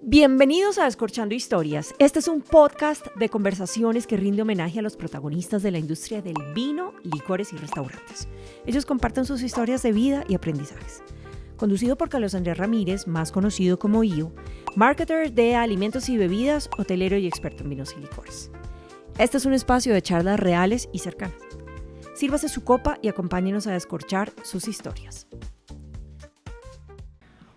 Bienvenidos a Descorchando Historias. Este es un podcast de conversaciones que rinde homenaje a los protagonistas de la industria del vino, licores y restaurantes. Ellos comparten sus historias de vida y aprendizajes. Conducido por Carlos Andrés Ramírez, más conocido como IO, marketer de alimentos y bebidas, hotelero y experto en vinos y licores. Este es un espacio de charlas reales y cercanas. Sírvase su copa y acompáñenos a descorchar sus historias.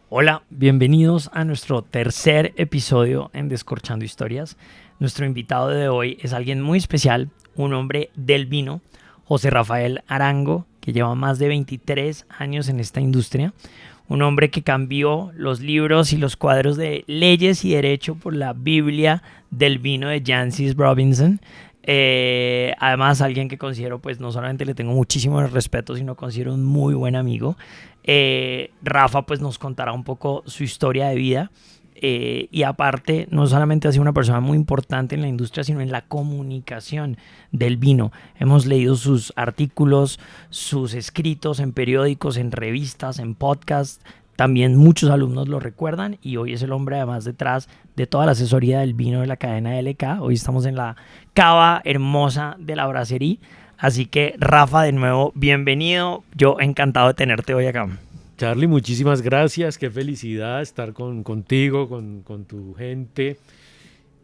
Hola, bienvenidos a nuestro tercer episodio en Descorchando Historias. Nuestro invitado de hoy es alguien muy especial, un hombre del vino, José Rafael Arango, que lleva más de 23 años en esta industria. Un hombre que cambió los libros y los cuadros de leyes y derecho por la Biblia del vino de Jancis Robinson. Además, alguien que considero, pues no solamente le tengo muchísimo respeto, sino considero un muy buen amigo. Rafa pues nos contará un poco su historia de vida y aparte no solamente ha sido una persona muy importante en la industria, sino en la comunicación del vino. Hemos leído sus artículos, sus escritos en periódicos, en revistas, en podcasts. También muchos alumnos lo recuerdan y hoy es el hombre además detrás de toda la asesoría del vino de la cadena LK. Hoy estamos en la cava hermosa de la Brasserie. Así que, Rafa, de nuevo, bienvenido. Yo encantado de tenerte hoy acá. Charlie, muchísimas gracias. Qué felicidad estar contigo, con tu gente.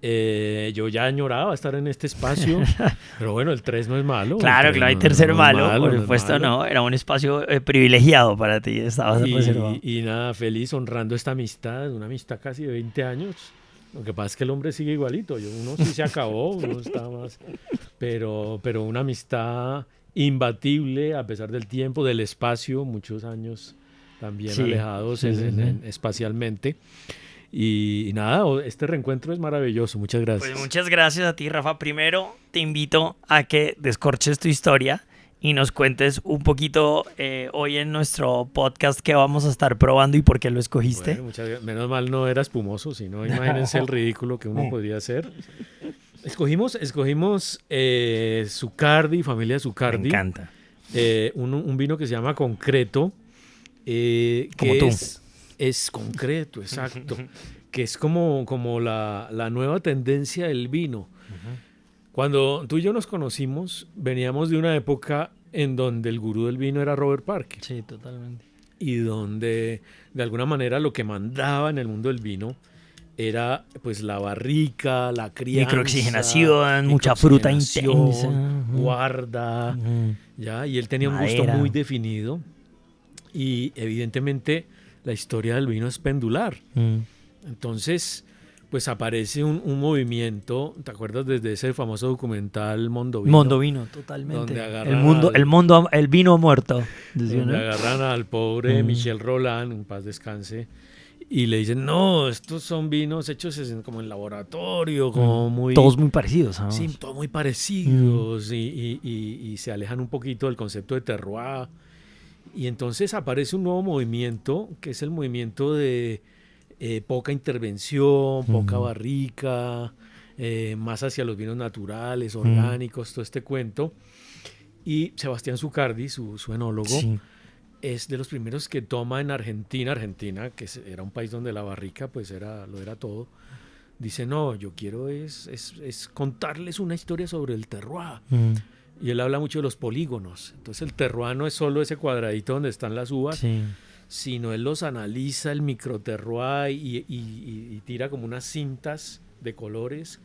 Yo ya añoraba estar en este espacio, pero bueno, el 3 no es malo. Claro, claro, hay tercer malo, por supuesto no. Era un espacio privilegiado para ti, estabas reservado. Y nada, feliz honrando esta amistad, una amistad casi de 20 años. Lo que pasa es que el hombre sigue igualito. Uno sí se acabó, uno está más... Pero una amistad imbatible a pesar del tiempo, del espacio, muchos años también alejados espacialmente. Y nada, este reencuentro es maravilloso. Muchas gracias. Pues muchas gracias a ti, Rafa. Primero te invito a que descorches tu historia y nos cuentes un poquito hoy en nuestro podcast qué vamos a estar probando y por qué lo escogiste. Bueno, menos mal no era espumoso, sino imagínense el ridículo que uno podría hacer. Escogimos Zucardi, familia Zucardi. Me encanta. Un vino que se llama Concreto. Como tú. Es concreto, exacto. Que es como la nueva tendencia del vino. Cuando tú y yo nos conocimos, veníamos de una época en donde el gurú del vino era Robert Parker. Sí, totalmente. Y donde, de alguna manera, lo que mandaba en el mundo del vino era pues la barrica, la crianza, microoxigenación, mucha fruta intensa, guarda, ¿ya? Y él tenía un gusto muy definido y evidentemente la historia del vino es pendular. Entonces, pues aparece un movimiento, ¿te acuerdas desde ese famoso documental Mondovino? Mondovino, totalmente. El vino muerto. Donde agarran al pobre Michel Roland, en paz descanse, y le dicen, no, estos son vinos hechos como en laboratorio, como muy... Todos muy parecidos, ¿no? Sí, todos muy parecidos, y se alejan un poquito del concepto de terroir. Y entonces aparece un nuevo movimiento, que es el movimiento de poca intervención, poca barrica, más hacia los vinos naturales, orgánicos, todo este cuento. Y Sebastián Zucardi, su enólogo, es de los primeros que toma en Argentina, que era un país donde la barrica pues lo era todo. Dice, no, yo quiero es contarles una historia sobre el terroir. Y él habla mucho de los polígonos. Entonces el terroir no es solo ese cuadradito donde están las uvas, sino él los analiza, el microterroir, y tira como unas cintas de colores,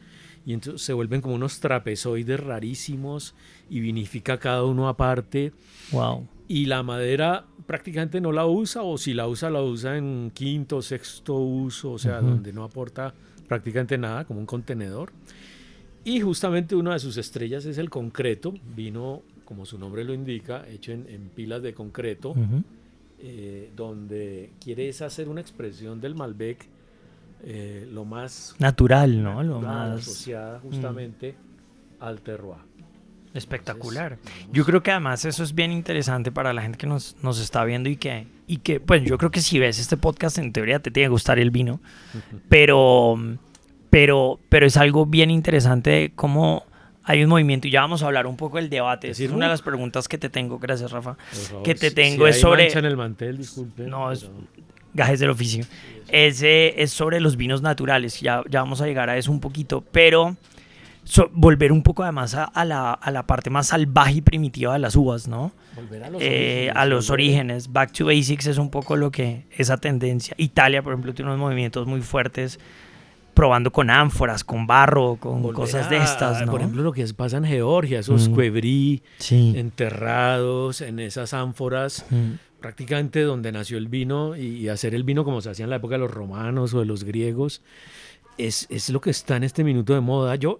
y entonces se vuelven como unos trapezoides rarísimos, y vinifica cada uno aparte. Wow. Y la madera prácticamente no la usa, o si la usa en quinto o sexto uso, o sea, donde no aporta prácticamente nada, como un contenedor. Y justamente una de sus estrellas es el concreto, vino, como su nombre lo indica, hecho en pilas de concreto, donde quiere hacer una expresión del Malbec lo más natural, ¿no? Lo más asociada justamente al terroir. Espectacular. Entonces, yo creo que además eso es bien interesante para la gente que nos está viendo y que pues yo creo que si ves este podcast en teoría te tiene que gustar el vino, pero es algo bien interesante de cómo hay un movimiento, y ya vamos a hablar un poco del debate. Es una de las preguntas que te tengo, gracias Rafa, que te tengo si es hay sobre... mancha en el mantel, disculpe. No, gajes del oficio. Ese es sobre los vinos naturales, ya vamos a llegar a eso un poquito, pero volver un poco además a la parte más salvaje y primitiva de las uvas, ¿no? Volver a los orígenes. Back to basics es un poco lo que esa tendencia. Italia, por ejemplo, tiene unos movimientos muy fuertes probando con ánforas, con barro, con cosas de estas, ¿no? Por ejemplo, lo que pasa en Georgia, esos cuebrí enterrados en esas ánforas, prácticamente donde nació el vino, y hacer el vino como se hacía en la época de los romanos o de los griegos, es lo que está en este minuto de moda. Yo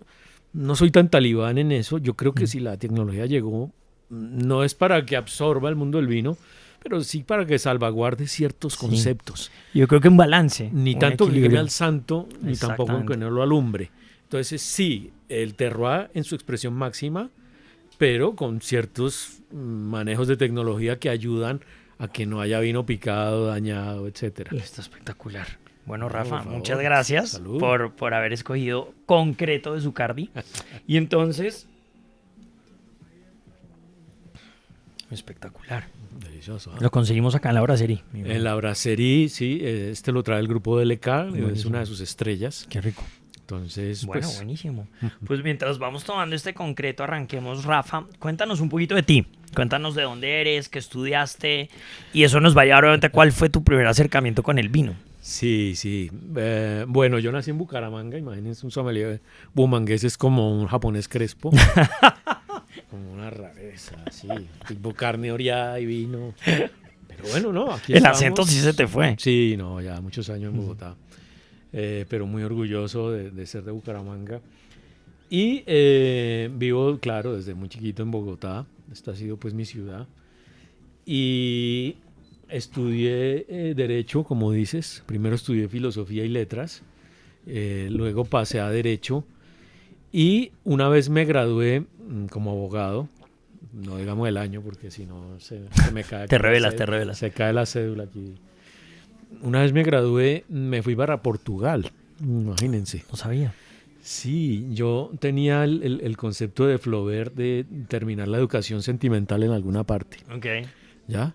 no soy tan talibán en eso. Yo creo que si la tecnología llegó, no es para que absorba el mundo del vino, pero sí para que salvaguarde ciertos conceptos. Yo creo que un balance. Ni tanto que queme al santo, ni tampoco que no lo alumbre. Entonces sí, el terroir en su expresión máxima, pero con ciertos manejos de tecnología que ayudan a que no haya vino picado, dañado, etcétera. Está espectacular. Bueno, Rafa, muchas gracias por haber escogido Concreto de Zucardi. Y entonces... espectacular. Delicioso. Lo conseguimos acá en la Brasserie. En la Brasserie, sí. Este lo trae el grupo de LK, es una de sus estrellas. Qué rico. Entonces, bueno, pues... buenísimo. Pues mientras vamos tomando este concreto, arranquemos, Rafa. Cuéntanos un poquito de ti. Cuéntanos de dónde eres, qué estudiaste. Y eso nos va a llevar, obviamente, a cuál fue tu primer acercamiento con el vino. Sí. Bueno, yo nací en Bucaramanga. Imagínense, un sommelier bumangués es como un japonés crespo. Como una rareza, sí. Tipo carne oreada y vino. Pero bueno, no, aquí el estamos. acento sí se te fue. Sí, no, ya muchos años en Bogotá. Pero muy orgulloso de ser de Bucaramanga. Y vivo, claro, desde muy chiquito en Bogotá. Esta ha sido pues mi ciudad. Y estudié Derecho, como dices. Primero estudié Filosofía y Letras. Luego pasé a Derecho. Y una vez me gradué como abogado, no digamos el año porque si no se me cae. Te revelas. Se cae la cédula aquí. Una vez me gradué, me fui para Portugal, imagínense. No sabía. Sí, yo tenía el concepto de Flaubert de terminar la educación sentimental en alguna parte. Ok. ¿Ya?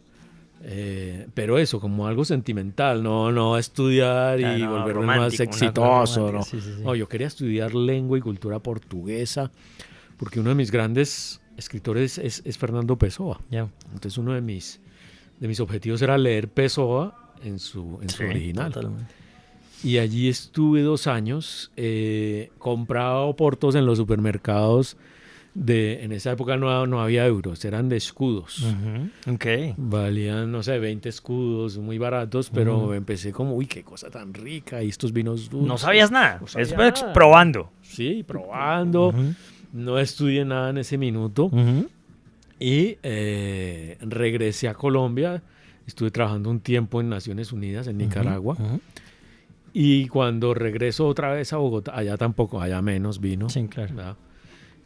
Pero eso, como algo sentimental, no estudiar y volverme más exitoso. No. Sí. No, yo quería estudiar lengua y cultura portuguesa, porque uno de mis grandes escritores es Fernando Pessoa. Yeah. Entonces uno de mis objetivos era leer Pessoa en su original. Totalmente. Y allí estuve 2 años, compraba oportos en los supermercados. En esa época no había euros, eran de escudos. Okay. Valían, no sé, 20 escudos, muy baratos, pero empecé como, uy, qué cosa tan rica, y estos vinos dulces. No sabías nada, sabía nada. Probando. Sí, probando. No estudié nada en ese minuto. Y regresé a Colombia. Estuve trabajando un tiempo en Naciones Unidas, en Nicaragua. Y cuando regreso otra vez a Bogotá, allá tampoco, allá menos vino. Sí, claro. ¿Verdad?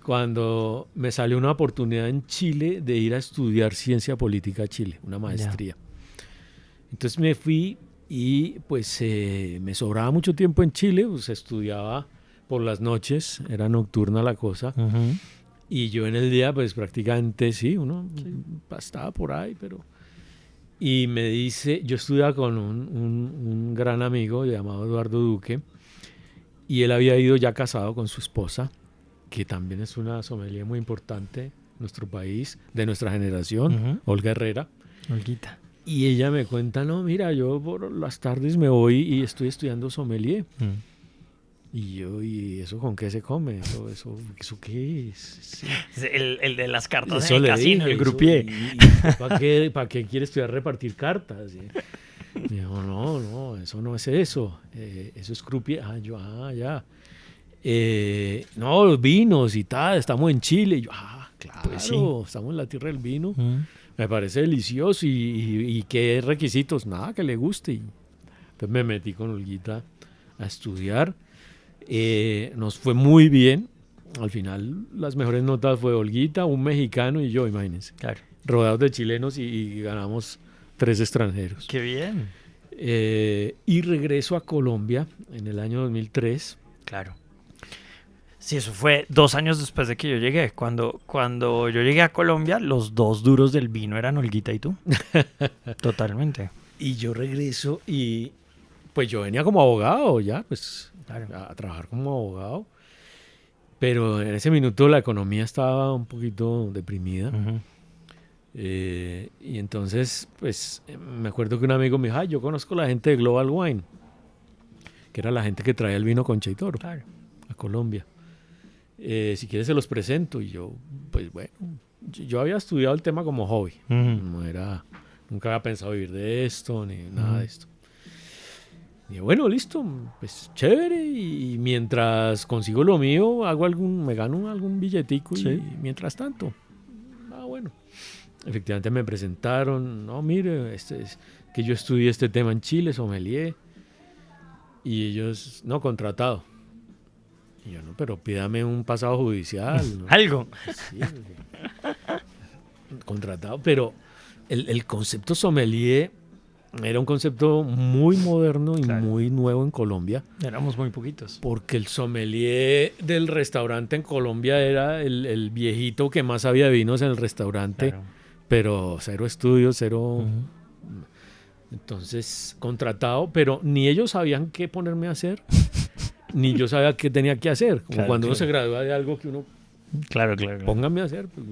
Cuando me salió una oportunidad en Chile de ir a estudiar Ciencia Política a Chile, una maestría. Entonces me fui y pues me sobraba mucho tiempo en Chile, pues estudiaba por las noches, era nocturna la cosa. Y yo en el día pues prácticamente uno estaba por ahí, pero... Y me dice, yo estudiaba con un gran amigo llamado Eduardo Duque, y él había ido ya casado con su esposa, que también es una sommelier muy importante en nuestro país, de nuestra generación, Olga Herrera. Olguita. Y ella me cuenta, no, mira, yo por las tardes me voy y estoy estudiando sommelier. Y yo, ¿y eso con qué se come? ¿Eso qué es? Sí. El de las cartas eso en el casino, dije, el croupier. ¿Para qué quiere estudiar repartir cartas? Y me dijo, no, eso no es eso. Eso es croupier. Ya. No, los vinos y tal, estamos en Chile. Y yo, claro, pues sí. Estamos en la tierra del vino. Me parece delicioso. ¿Y qué requisitos? Nada, que le guste. Y entonces me metí con Olguita a estudiar. Nos fue muy bien. Al final, las mejores notas fue Olguita, un mexicano y yo, imagínense. Claro. Rodeados de chilenos y ganamos 3 extranjeros. ¡Qué bien! Y regreso a Colombia en el año 2003. Claro. Sí, eso fue 2 años después de que yo llegué. Cuando yo llegué a Colombia, los 2 duros del vino eran Olguita y tú. Totalmente. Y yo regreso y pues yo venía como abogado ya, pues Claro. a trabajar como abogado. Pero en ese minuto la economía estaba un poquito deprimida. Ujú. Y entonces, pues, me acuerdo que un amigo me dijo, yo conozco a la gente de Global Wine, que era la gente que traía el vino Concha y Toro Claro. a Colombia. Si quieres se los presento. Y yo, pues bueno, yo había estudiado el tema como hobby. Ujú. Nunca había pensado vivir de esto, ni nada de esto. Y bueno, listo, pues chévere. Y mientras consigo lo mío, me gano algún billetico. Sí. Y mientras tanto, bueno. Efectivamente me presentaron, no, mire, que yo estudié este tema en Chile, sommelier. Y ellos, no, contratado. Y yo, no, pero pídame un pasado judicial. ¿no? Algo. Sí, contratado, pero el concepto sommelier era un concepto muy moderno y Claro. muy nuevo en Colombia, Éramos muy poquitos. porque el sommelier del restaurante en Colombia era el viejito que más sabía de vinos en el restaurante, Claro. pero cero estudios, cero... Ujú. Entonces, contratado, pero ni ellos sabían qué ponerme a hacer, ni yo sabía qué tenía que hacer. Como Claro, cuando uno claro. se gradúa de algo que uno, Claro, claro. pónganme a hacer. Pues,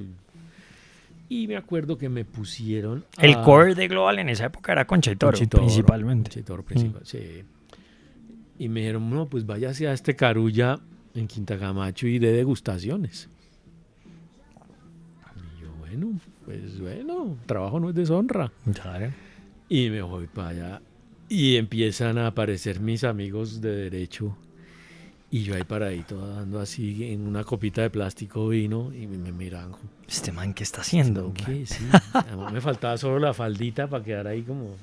y me acuerdo que me pusieron El a- core de Global en esa época era Concha y Toro, Concha y Toro, principalmente. Concha y Toro principal, sí. Y me dijeron, no, pues váyase a este Carulla en Quinta Camacho y de degustaciones. Y yo, bueno, trabajo no es deshonra. Claro. Y me voy para allá y empiezan a aparecer mis amigos de derecho y yo ahí paradito dando así en una copita de plástico vino y me miran. Este man, ¿qué está haciendo? ¿Qué? Sí. Además me faltaba solo la faldita para quedar ahí como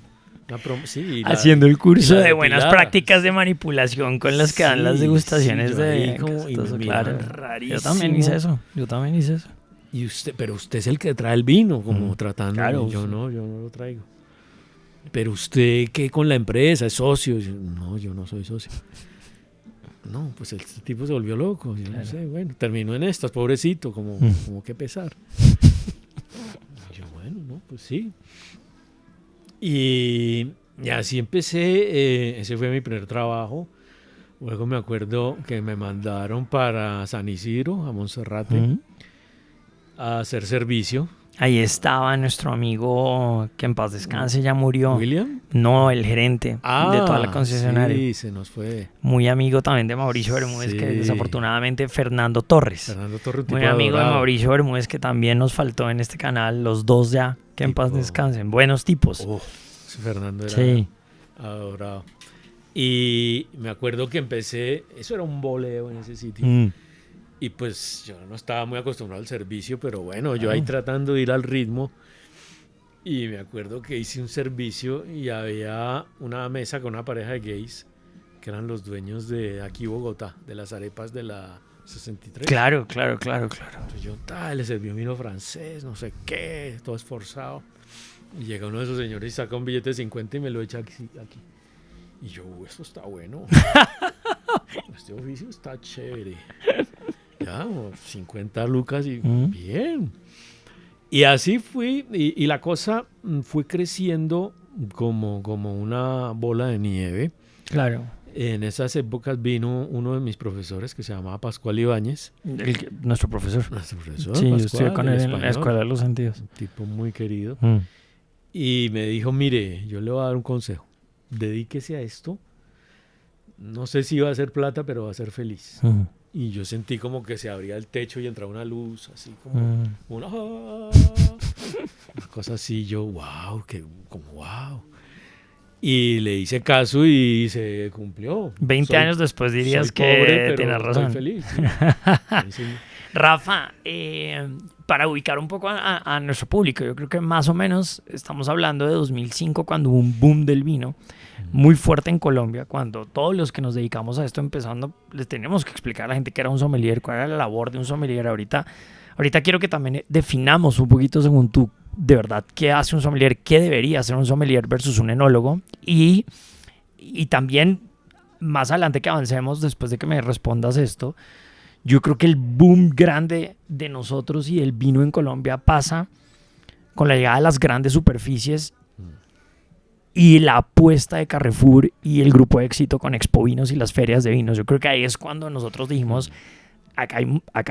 una sí, y Haciendo el curso la de buenas depilada. prácticas de manipulación con las que dan las Sí, degustaciones sí, yo de... ahí como- y me Entonces, miraban claro. rarísimo. Yo también hice eso. Y pero usted es el que trae el vino, como Mm, tratando. claro, Yo sí. no lo traigo. Pero usted, ¿qué con la empresa? ¿Es socio? No, yo no soy socio. No, pues este tipo se volvió loco. Yo Claro. no sé, bueno, terminó en estas, pobrecito, como que pesar. Yo, bueno, no, pues sí. Y así empecé, ese fue mi primer trabajo. Luego me acuerdo que me mandaron para San Isidro, a Monserrate, Ujú. a hacer servicio. Ahí estaba nuestro amigo que en paz descanse, ya murió. ¿William? No, el gerente de toda la concesionaria. Sí, se nos fue. Muy amigo también de Mauricio Bermúdez, que Sí. desafortunadamente Fernando Torres. Fernando Torre, un tipo Muy amigo de adorado. Mauricio Bermúdez, que también nos faltó en este canal, los dos ya, que en paz Tipo- descansen. Buenos tipos. Oh, ese Fernando era Sí. adorado. Y me acuerdo que empecé, eso era un boleo en ese sitio. Mm. Y pues yo no estaba muy acostumbrado al servicio, pero bueno, yo Ah. ahí tratando de ir al ritmo. Y me acuerdo que hice un servicio y había una mesa con una pareja de gays que eran los dueños de aquí Bogotá, de las arepas de la 63. Claro, claro. Entonces yo le serví un vino francés, no sé qué, todo esforzado. Y llega uno de esos señores y saca un billete de 50 y me lo echa aquí. Y yo, esto está bueno. Este oficio está chévere. Ya, 50 lucas y bien. Y así fui, y la cosa fue creciendo como una bola de nieve. Claro. En esas épocas vino uno de mis profesores que se llamaba Pascual Ibáñez. Nuestro profesor. Nuestro profesor, Sí, yo Pascual, estudié con del él en la español. Escuela de los Sentidos. Un tipo muy querido. Mm. Y me dijo, mire, yo le voy a dar un consejo. Dedíquese a esto. No sé si va a ser plata, pero va a ser feliz. Mm. Y yo sentí como que se abría el techo y entraba una luz, así como Mm. una cosa así. Yo, wow. Y le hice caso y se cumplió. 20 años después dirías soy que pobre, pero tienes estoy razón. feliz. Sí. Rafa, para ubicar un poco a nuestro público, yo creo que más o menos estamos hablando de 2005, cuando hubo un boom del vino muy fuerte en Colombia, cuando todos los que nos dedicamos a esto empezando, les tenemos que explicar a la gente qué era un sommelier, cuál era la labor de un sommelier. Ahorita quiero que también definamos un poquito, según tú, de verdad, qué hace un sommelier, qué debería hacer un sommelier versus un enólogo, y también más adelante que avancemos, después de que me respondas esto, yo creo que el boom grande de nosotros y el vino en Colombia pasa con la llegada de las grandes superficies y la apuesta de Carrefour y el grupo de éxito con Expovinos y las ferias de vinos. Yo creo que ahí es cuando nosotros dijimos, acá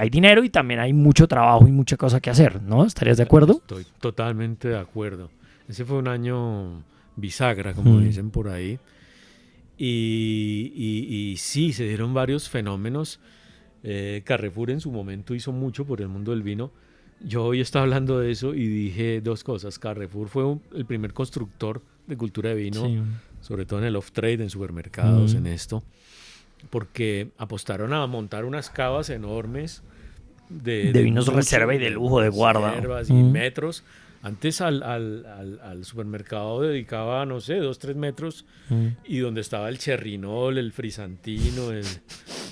hay dinero y también hay mucho trabajo y mucha cosa que hacer, ¿no? ¿Estarías de acuerdo? Estoy totalmente de acuerdo. Ese fue un año bisagra, como dicen por ahí. Y sí, se dieron varios fenómenos. Carrefour en su momento hizo mucho por el mundo del vino. Yo hoy estaba hablando de eso y dije dos cosas. Carrefour fue el primer constructor de cultura de vino, Sí. sobre todo en el off-trade, en supermercados, en esto, porque apostaron a montar unas cavas enormes de vinos reserva y de lujo, de guarda. reservas y metros. Antes al supermercado dedicaba, no sé, 2-3 metros, y donde estaba el Cherrinol, el Frisantino,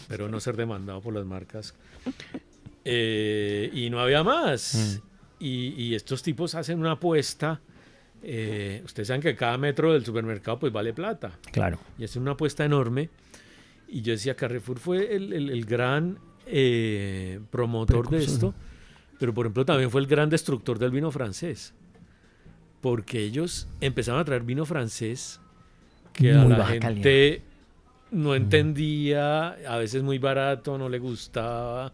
pero no ser demandado por las marcas. Y no había más. Y estos tipos hacen una apuesta. Ustedes saben que cada metro del supermercado pues vale plata. Claro. Y hacen una apuesta enorme. Y yo decía, Carrefour fue el gran promotor de esto. Pero, por ejemplo, también fue el gran destructor del vino francés. Porque ellos empezaron a traer vino francés que Muy a la baja gente calidad. no entendía, a veces muy barato, no le gustaba.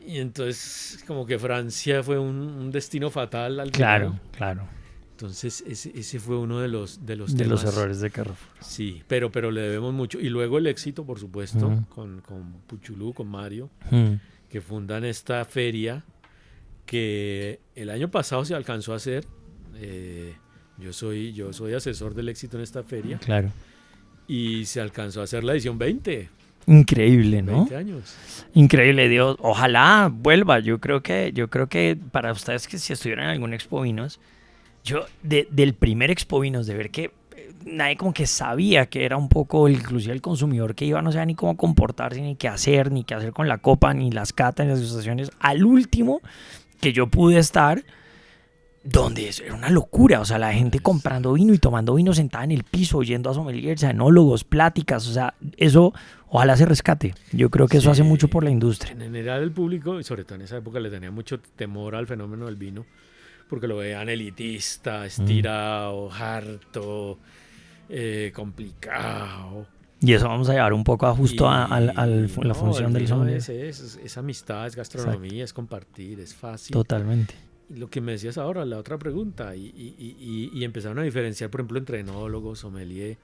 Y entonces, como que Francia fue un destino fatal al Claro, vino. claro. Entonces, ese fue uno de los De temas. los errores de Carrefour. Sí, pero le debemos mucho. Y luego el éxito, por supuesto, con Puchulú, con Mario, que fundan esta feria que el año pasado se alcanzó a hacer. Yo soy asesor del éxito en esta feria. Claro. Y se alcanzó a hacer la edición 20. Increíble, ¿no? 20 años. Increíble, Dios. Ojalá vuelva. Yo creo que para ustedes que si estuvieran en algún Expo Vinos, yo del primer Expo Vinos, de ver que nadie como que sabía que era un poco, inclusive el consumidor que iba, no sabía ni cómo comportarse, ni qué hacer con la copa, ni las catas, ni las degustaciones. Al último que yo pude estar, donde era una locura, o sea, la gente comprando vino y tomando vino sentada en el piso, oyendo a sommeliers, a enólogos, pláticas, o sea, eso ojalá se rescate. Yo creo que eso hace mucho por la industria. En general el público, y sobre todo en esa época, le tenía mucho temor al fenómeno del vino, porque lo veían elitista, estirado, harto, complicado. Y eso vamos a llevar un poco a justo a la función del sommelier. Es amistad, es gastronomía, es compartir, es fácil. Totalmente. Y lo que me decías ahora, la otra pregunta, y empezaron a diferenciar, por ejemplo, entre enólogo, sommelier.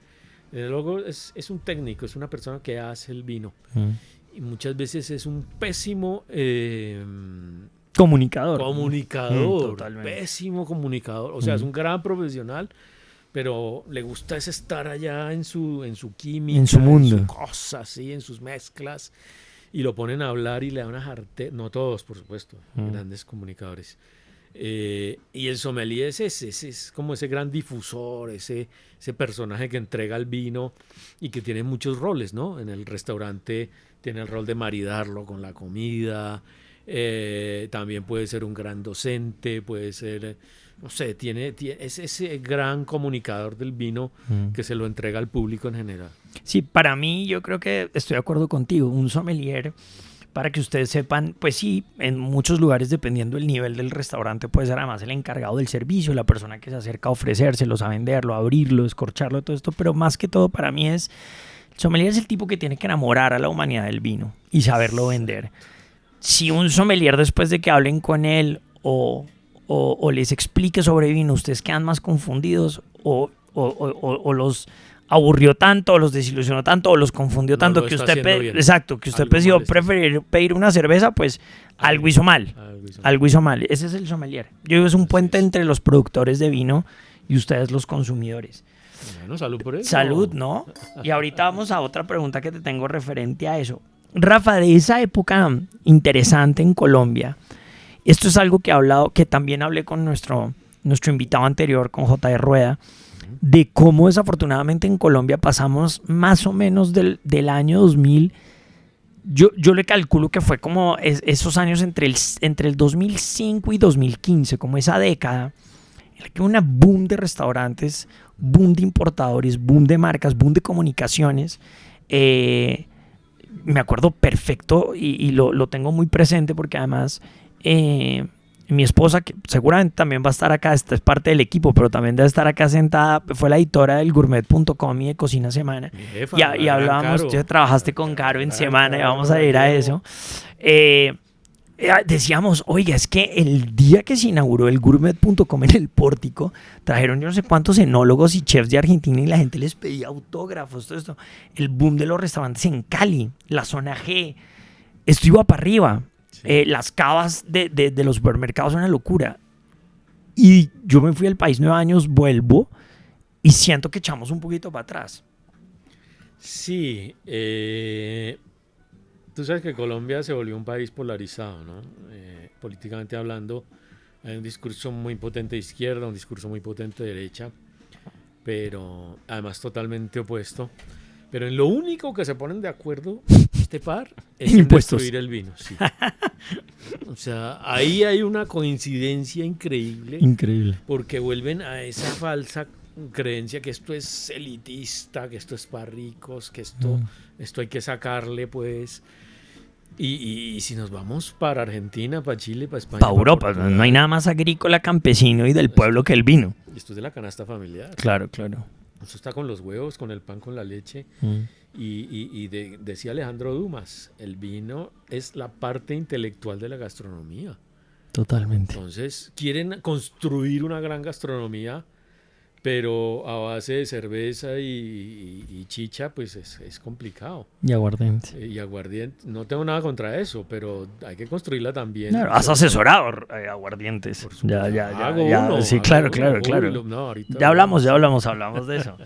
El enólogo es un técnico, es una persona que hace el vino. Y muchas veces es un pésimo comunicador. Totalmente. Pésimo comunicador. O sea, es un gran profesional, pero le gusta es estar allá en su química, en su mundo, en sus cosas, ¿sí? En sus mezclas, y lo ponen a hablar y le dan una jarte. No todos, por supuesto, grandes comunicadores. Y el sommelier es como ese gran difusor, ese personaje que entrega el vino y que tiene muchos roles, ¿no? En el restaurante tiene el rol de maridarlo con la comida. También puede ser un gran docente, puede ser, no sé, es ese gran comunicador del vino que se lo entrega al público en general. Sí, para mí yo creo que estoy de acuerdo contigo. Un sommelier, para que ustedes sepan, pues sí, en muchos lugares, dependiendo del nivel del restaurante, puede ser además el encargado del servicio, la persona que se acerca a ofrecérselos, a venderlo, a abrirlo, a escorcharlo, todo esto, pero más que todo para mí el sommelier es el tipo que tiene que enamorar a la humanidad del vino y saberlo vender. Si un sommelier, después de que hablen con él o les explique sobre vino, ustedes quedan más confundidos o los aburrió tanto, o los desilusionó tanto, o los confundió tanto, que usted decidió pedir una cerveza, pues algo hizo mal. Algo hizo mal. Ese es el sommelier. Yo digo, es un puente entre los productores de vino y ustedes los consumidores. Bueno, salud por eso. Salud, ¿no? Y ahorita vamos a otra pregunta que te tengo referente a eso. Rafa, de esa época interesante en Colombia, esto es algo que también hablé con nuestro invitado anterior, con J.R. Rueda, de cómo desafortunadamente en Colombia pasamos más o menos del año 2000. Yo le calculo que fue como esos años entre el 2005 y 2015, como esa década, en la que hubo una boom de restaurantes, boom de importadores, boom de marcas, boom de comunicaciones. Me acuerdo perfecto y lo tengo muy presente porque además mi esposa, que seguramente también va a estar acá, esta es parte del equipo, pero también debe estar acá sentada, fue la editora del gourmet.com y de Cocina Semana. Jefa, Y hablábamos, Caro. tú trabajaste con Caro en Semana y Caro, vamos a ir a eso. Decíamos, oiga, es que el día que se inauguró el gourmet.com en el Pórtico, trajeron yo no sé cuántos enólogos y chefs de Argentina y la gente les pedía autógrafos, todo esto. El boom de los restaurantes en Cali, la zona G, esto iba para arriba. Sí. Las cavas de los supermercados son una locura. Y yo me fui al país 9 años, vuelvo y siento que echamos un poquito para atrás. Sí, tú sabes que Colombia se volvió un país polarizado, ¿no? Políticamente hablando, hay un discurso muy potente de izquierda, un discurso muy potente de derecha, pero además totalmente opuesto. Pero en lo único que se ponen de acuerdo este par es en destruir el vino. Sí. O sea, ahí hay una coincidencia increíble. Increíble. Porque vuelven a esa falsa creencia que esto es elitista, que esto es para ricos, que esto hay que sacarle, pues. Y si nos vamos para Argentina, para Chile, para España, para Europa, no hay nada más agrícola, campesino y del pueblo que el vino. Esto es de la canasta familiar. Claro, claro. Esto está con los huevos, con el pan, con la leche. Decía Alejandro Dumas, el vino es la parte intelectual de la gastronomía. Totalmente. Entonces, quieren construir una gran gastronomía, pero a base de cerveza y chicha, pues es complicado. Y aguardiente. Y aguardiente. No tengo nada contra eso, pero hay que construirla también. Claro, has asesorado aguardientes. Ya. Sí, claro. No, ya hablamos de eso.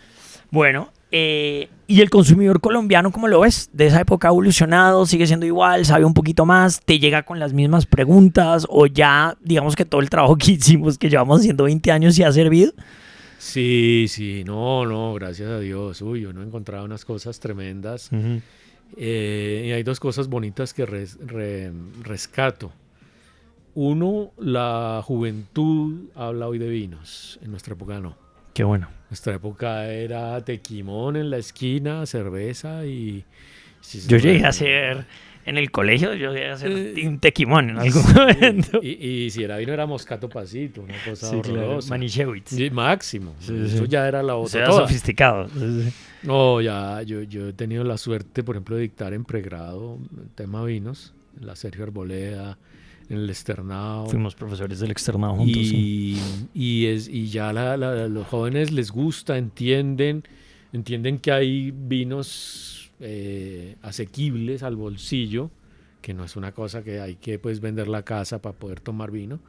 Bueno, ¿y el consumidor colombiano cómo lo ves? ¿De esa época ha evolucionado? ¿Sigue siendo igual? ¿Sabe un poquito más? ¿Te llega con las mismas preguntas? ¿O ya, digamos que todo el trabajo que hicimos, que llevamos haciendo 20 años, sí ha servido? Sí, no, gracias a Dios. Uy, yo no he encontrado unas cosas tremendas. Uh-huh. Y hay dos cosas bonitas que rescato. Uno, la juventud habla hoy de vinos. En nuestra época no. Qué bueno. Nuestra época era tequimón en la esquina, cerveza y... Yo llegué a ser... En el colegio yo llegué a hacer un tequimón en algún momento. Y si era vino era Moscato Pasito, una cosa horrorosa. Claro. Manischewitz. Sí, máximo. Eso ya era la otra. Era sofisticado. No, ya, yo he tenido la suerte, por ejemplo, de dictar en pregrado tema vinos, en la Sergio Arboleda, en el Externado. Fuimos profesores del Externado juntos. Y ya los jóvenes les gusta, entienden que hay vinos asequibles al bolsillo, que no es una cosa que hay que pues vender la casa para poder tomar vino.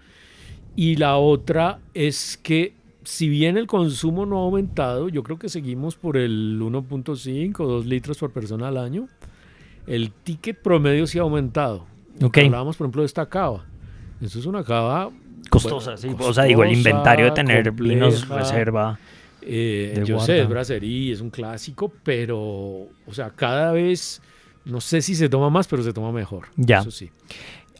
Y la otra es que si bien el consumo no ha aumentado, yo creo que seguimos por el 1.5 o 2 litros por persona al año. El ticket promedio sí ha aumentado. Okay. Hablábamos, por ejemplo, de esta cava. Eso es una cava costosa, sí. Costosa, o sea, digo, el inventario de tener compleja, vinos reserva. Yo sé, es brasserie, es un clásico, pero, o sea, cada vez, no sé si se toma más, pero se toma mejor. Ya. Eso sí.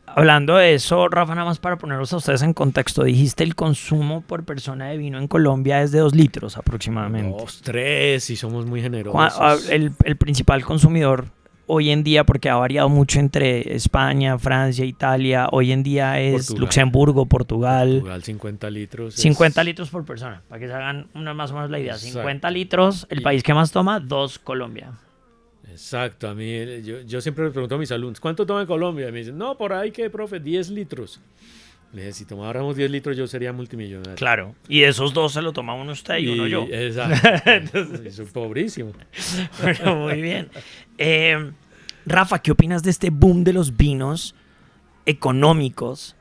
Hablando de eso, Rafa, nada más para ponerlos a ustedes en contexto, dijiste el consumo por persona de vino en Colombia es de 2 litros aproximadamente. 2, 3, y somos muy generosos. El principal consumidor hoy en día, porque ha variado mucho entre España, Francia, Italia, hoy en día es Portugal. Luxemburgo, Portugal. Portugal, 50 litros. 50 litros por persona, para que se hagan más o menos la idea. Exacto. 50 litros, el país que más toma, 2, Colombia. Exacto, a mí, yo siempre les pregunto a mis alumnos, ¿cuánto toma en Colombia? Y me dicen, no, por ahí que, profe, 10 litros. Le dije, si tomáramos 10 litros yo sería multimillonario. Claro, y de esos 2 se lo toma uno usted y uno yo. Exacto, entonces, soy pobrísimo. Bueno, muy bien. Rafa, ¿qué opinas de este boom de los vinos económicos?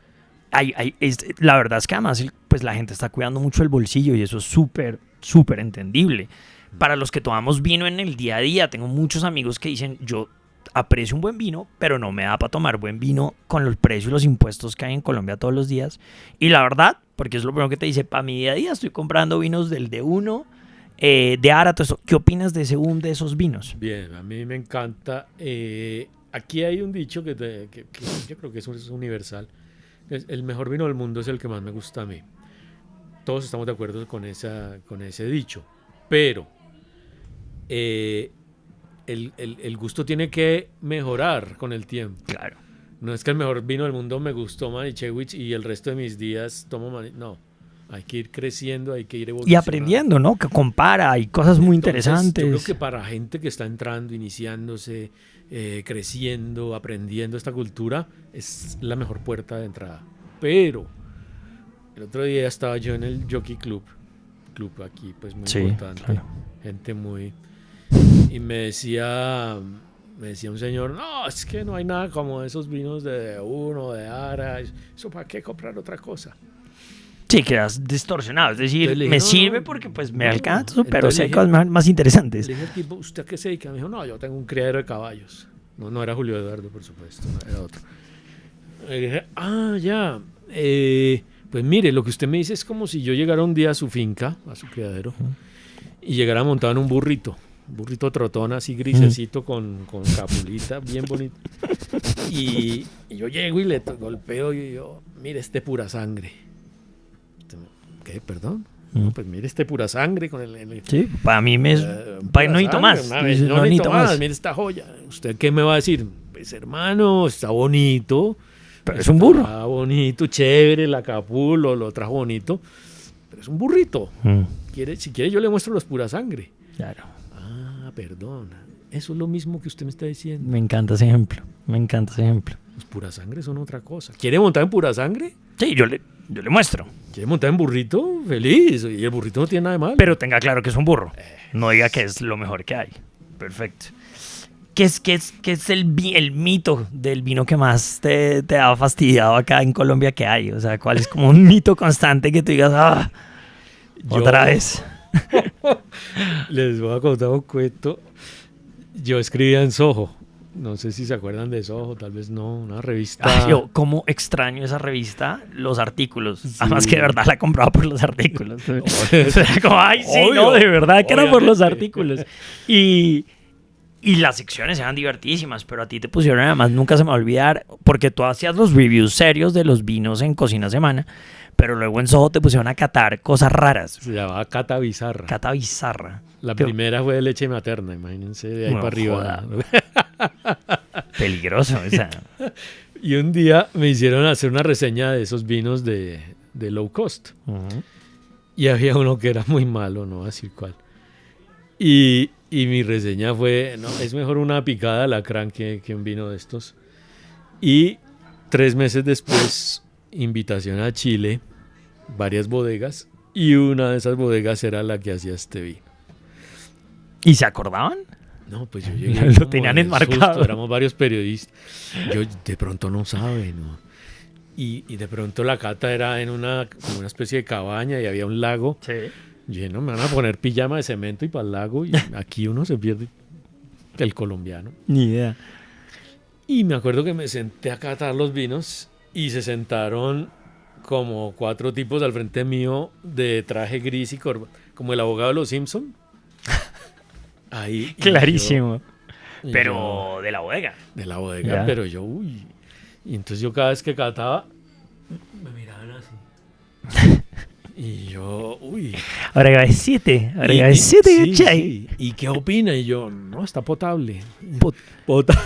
La verdad es que además pues, la gente está cuidando mucho el bolsillo y eso es súper entendible. Para los que tomamos vino en el día a día, tengo muchos amigos que dicen, yo aprecio un buen vino, pero no me da para tomar buen vino con los precios y los impuestos que hay en Colombia todos los días. Y la verdad, porque es lo primero que te dice, para mi día a día estoy comprando vinos del D1, de Ara, todo eso. ¿Qué opinas de ese boom de esos vinos? Bien, a mí me encanta. Aquí hay un dicho que yo creo que es universal. El mejor vino del mundo es el que más me gusta a mí. Todos estamos de acuerdo con ese dicho. Pero el gusto tiene que mejorar con el tiempo. Claro. No es que el mejor vino del mundo me gustó Manichewicz y el resto de mis días tomo no, hay que ir creciendo, hay que ir evolucionando. Y aprendiendo, ¿no? Que compara, hay cosas muy interesantes. Yo creo que para gente que está entrando, iniciándose, creciendo, aprendiendo esta cultura, es la mejor puerta de entrada. Pero el otro día estaba yo en el Jockey Club aquí, pues muy importante, claro. Gente muy... Y me decía un señor, no, es que no hay nada como esos vinos de uno, de Ara, eso para qué comprar otra cosa. Sí, quedas distorsionado, es decir, dije, me sirve porque pues me alcanza, pero sí hay cosas más interesantes. Le dije al tipo, ¿usted a qué se dedica? Me dijo, no, yo tengo un criadero de caballos. No era Julio Eduardo, por supuesto, era otro. Le dije, ya, pues mire, lo que usted me dice es como si yo llegara un día a su finca, a su criadero, y llegara montado en un burrito trotón así grisecito con capulita, bien bonito. Y yo llego y le golpeo y yo, mire, pura sangre. ¿Qué? ¿Perdón? No, pues mire, pura sangre con el sí, para mí no necesito más. No necesito más, mire esta joya. ¿Usted qué me va a decir? Pues hermano, está bonito. Pero es un burro. Está bonito, chévere, la capula lo trajo bonito. Pero es un burrito. Si quiere yo le muestro los pura sangre. Claro. Perdón, eso es lo mismo que usted me está diciendo. Me encanta ese ejemplo. Los pura sangre son otra cosa. ¿Quiere montar en pura sangre? Sí, yo le muestro. ¿Quiere montar en burrito? Feliz. Y el burrito no tiene nada de mal. Pero tenga claro que es un burro. No diga que es lo mejor que hay. Perfecto. ¿Qué es el mito del vino que más te ha fastidiado acá en Colombia que hay? O sea, ¿cuál es como un mito constante que tú digas, otra vez? Les voy a contar un cuento. Yo escribía en Soho. No sé si se acuerdan de Soho, tal vez no, una revista. Yo como extraño esa revista, los artículos. Sí. Además que de verdad la compraba por los artículos. O sea, como, sí, obvio, no, de verdad que era por los artículos. Y las secciones eran divertidísimas, pero a ti te pusieron, además, nunca se me va a olvidar, porque tú hacías los reviews serios de los vinos en Cocina Semana, pero luego en Soho te pusieron a catar cosas raras. Se llamaba Cata Bizarra. Cata Bizarra. La primera fue de leche materna, imagínense, de ahí para arriba. Peligroso esa. Y un día me hicieron hacer una reseña de esos vinos de low cost. Y había uno que era muy malo, no voy a decir cuál. Y mi reseña fue, no, es mejor una picada de alacrán que un vino de estos. Y 3 meses después, invitación a Chile, varias bodegas, y una de esas bodegas era la que hacía este vino. ¿Y se acordaban? No, pues yo llegué. Lo tenían enmarcado. Éramos varios periodistas. Yo de pronto no sabe, ¿no? Y de pronto la cata era en como una especie de cabaña y había un lago. Sí. Lleno, me van a poner pijama de cemento y para el lago. Y aquí uno se pierde el colombiano. Ni idea. Y me acuerdo que me senté a catar los vinos y se sentaron como 4 tipos al frente mío de traje gris y como el abogado de los Simpson. Ahí. Clarísimo. Pero de la bodega. De la bodega, ya. Pero yo, uy. Y entonces yo cada vez que cataba, me miraban así. Y yo, uy. Ahora es 7. Sí. ¿Y qué opina? Y yo, no, está potable. Potable.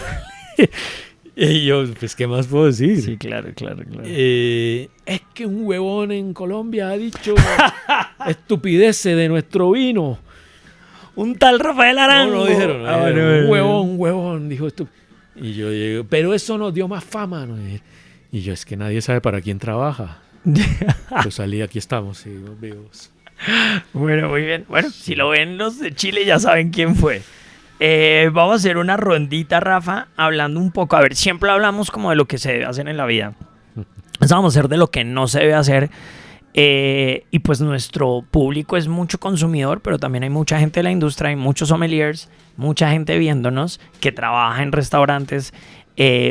Y yo, pues, ¿qué más puedo decir? Sí, claro. Es que un huevón en Colombia ha dicho estupideces de nuestro vino. Un tal Rafael Arango. No dijeron. Un huevón, dijo esto. Y yo digo, pero eso nos dio más fama. ¿No? Y yo, es que nadie sabe para quién trabaja. Yo salí, aquí estamos, sí, vivos. Bueno, muy bien. Bueno, si lo ven los de Chile ya saben quién fue. Vamos a hacer una rondita, Rafa, hablando un poco. A ver, siempre hablamos como de lo que se debe hacer en la vida. Vamos a hacer de lo que no se debe hacer. Y pues nuestro público es mucho consumidor, pero también hay mucha gente de la industria, hay muchos sommeliers, mucha gente viéndonos que trabaja en restaurantes